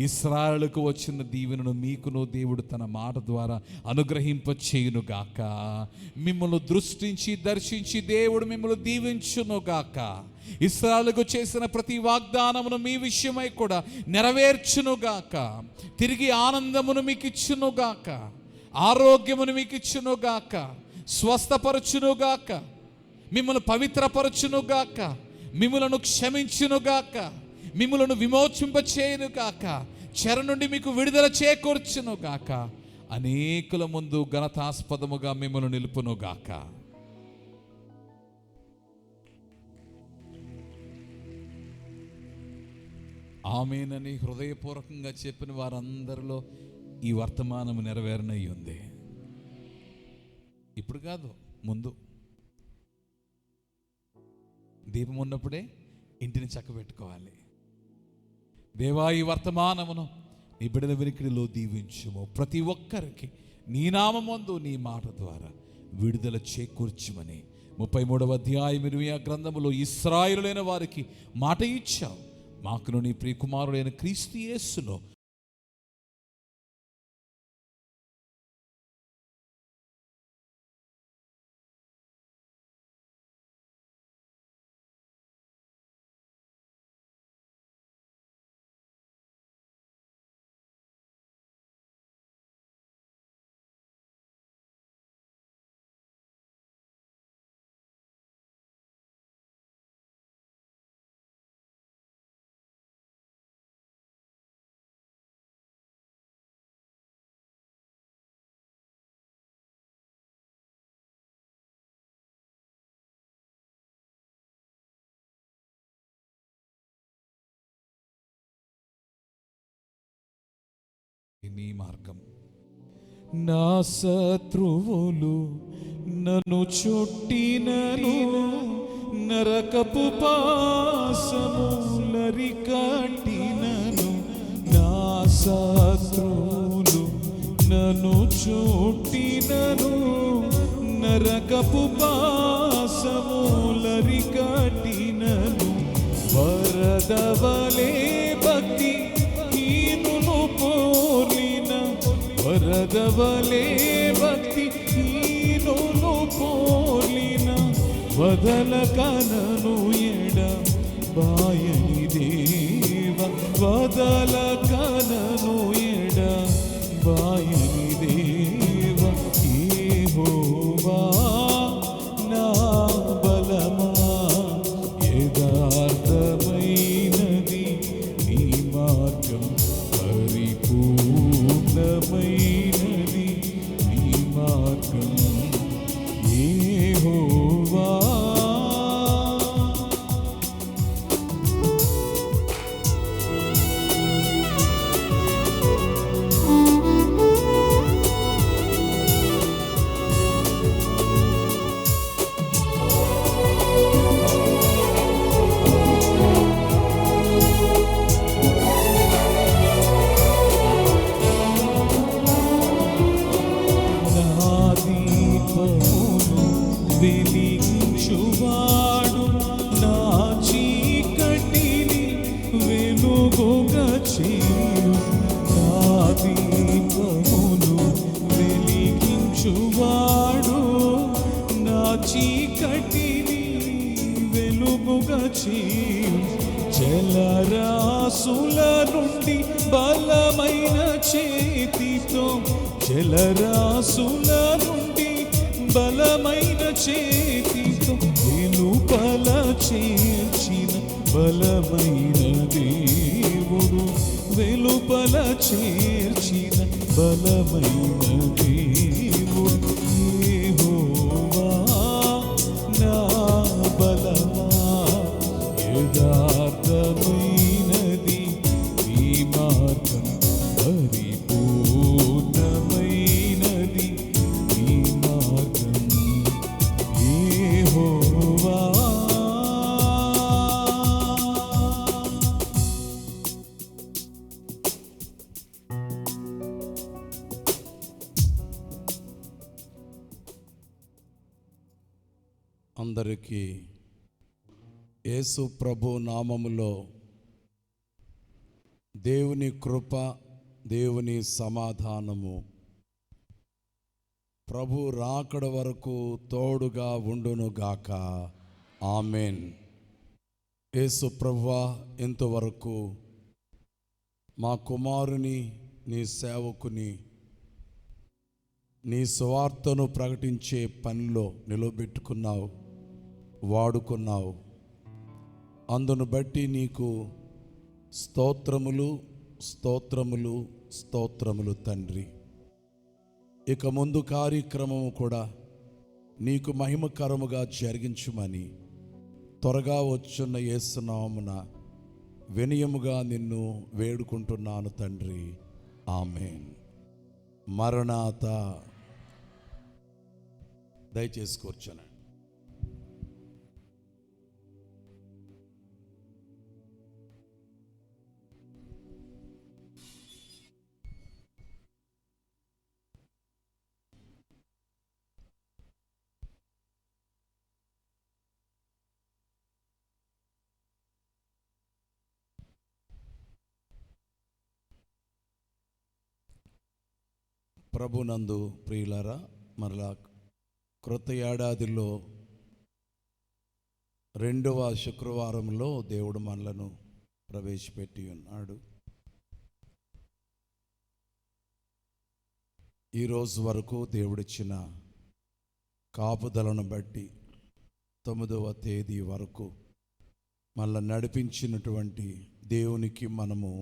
ఇశ్రాయేలుకు వచ్చిన దీవెనను మీకును దేవుడు తన మాట ద్వారా అనుగ్రహింప చేయునుగాక. మిమ్మల్ని దృష్టించి దర్శించి దేవుడు మిమ్మల్ని దీవించునుగాక. ఇశ్రాయేలుకు చేసిన ప్రతి వాగ్దానమును మీ విషయమై కూడా నెరవేర్చునుగాక. తిరిగి ఆనందమును మీకు ఇచ్చునుగాక, ఆరోగ్యమును మీకు ఇచ్చునుగాక, స్వస్థపరచునుగాక, మిమ్మల్ని పవిత్రపరచునుగాక, మిమ్మలను క్షమించునుగాక, మిమ్మలను విమోచింపచేయునుగాక, చెర నుండి మీకు విడుదల చేకూర్చునుగాక, అనేకుల ముందు ఘనతాస్పదముగా మిమ్మల్ని నిలుపునుగాక. ఆమేనని హృదయపూర్వకంగా చెప్పిన వారందరిలో ఈ వర్తమానము నెరవేరనై ఉంది. ఇప్పుడు కాదు, ముందు. దీపం ఉన్నప్పుడే ఇంటిని చక్కబెట్టుకోవాలి. దేవా, ఈ వర్తమానమును నీ బిడ్డల వెనుకడిలో దీవించుము. ప్రతి ఒక్కరికి నీ నామమందు నీ మాట ద్వారా విడుదల చేకూర్చుమని 33వ అధ్యాయం 20వ గ్రంథములో ఇశ్రాయేలులైన వారికి మాట ఇచ్చావు. మాకును నీ ప్రియకుమారుడైన క్రీస్తు యేసులో నీ మార్గం నా శత్రువులు నన్ను చుట్టినను, నరకపు పాశములరికట్టినను. నా శత్రువులు నన్ను చుట్టినను, నరకపు పాశములరికట్టినను. వరదవలే భక్తి హీనులు పోలిన, వరదవలే భక్తి హీనులు పోలిన, వదలకనను ఎడ బాయని దేవ, వదలకనను ఎడ బాయని దేవ. యెహోవా నా బలమా, యథార్థమైనది నీ మార్గం, పరిపూర్ణమైనది నీ మార్గం. యెహోవా వెలిగించువాడు, నా చీకటిని వెలుగుగా చేయు. నా దీపమును వెలిగించువాడు, నా చీకటిని వెలుగుగా చేయు. జలరాసుల నుండి బలమైన చేతితో, జలరాసుల నుండి బలమైన చేతితో వెలుపల చేర్చిన బలమైన దేవుడు, వెలుపల చేర్చిన బలమైన దేవుడు. యెహోవా నా బలమా, యథార్థమైనది నీ మార్గం, పరిపూర్ణమైనది నీ మార్గం. యెహోవా అందరికీ యేసు ప్రభు నామములో దేవుని కృప, దేవుని సమాధానము ప్రభు రాకడ వరకు తోడుగా ఉండునుగాక. ఆమెన్. యేసు ప్రభువా, ఇంతవరకు మా కుమారుని, నీ సేవకుని నీ సువార్తను ప్రకటించే పనిలో నిలబెట్టుకున్నావు, వాడుకున్నావు. అందును బట్టి నీకు స్తోత్రములు, స్తోత్రములు, స్తోత్రములు తండ్రి. ఇక ముందు కార్యక్రమము కూడా నీకు మహిమకరముగా జరిగించుమని త్వరగా వచ్చున్న యేసు నామమున వినయముగా నిన్ను వేడుకుంటున్నాను తండ్రి. ఆమేన్. మరణాత. దయచేసి కూర్చోనండి. ప్రభునందు ప్రియులారా, మరలా క్రొత్త ఏడాదిలో 2వ శుక్రవారంలో దేవుడు మనలను ప్రవేశపెట్టి ఉన్నాడు. ఈరోజు వరకు దేవుడిచ్చిన కాపుదలను బట్టి 9వ తేదీ వరకు మళ్ళీ నడిపించినటువంటి దేవునికి మనము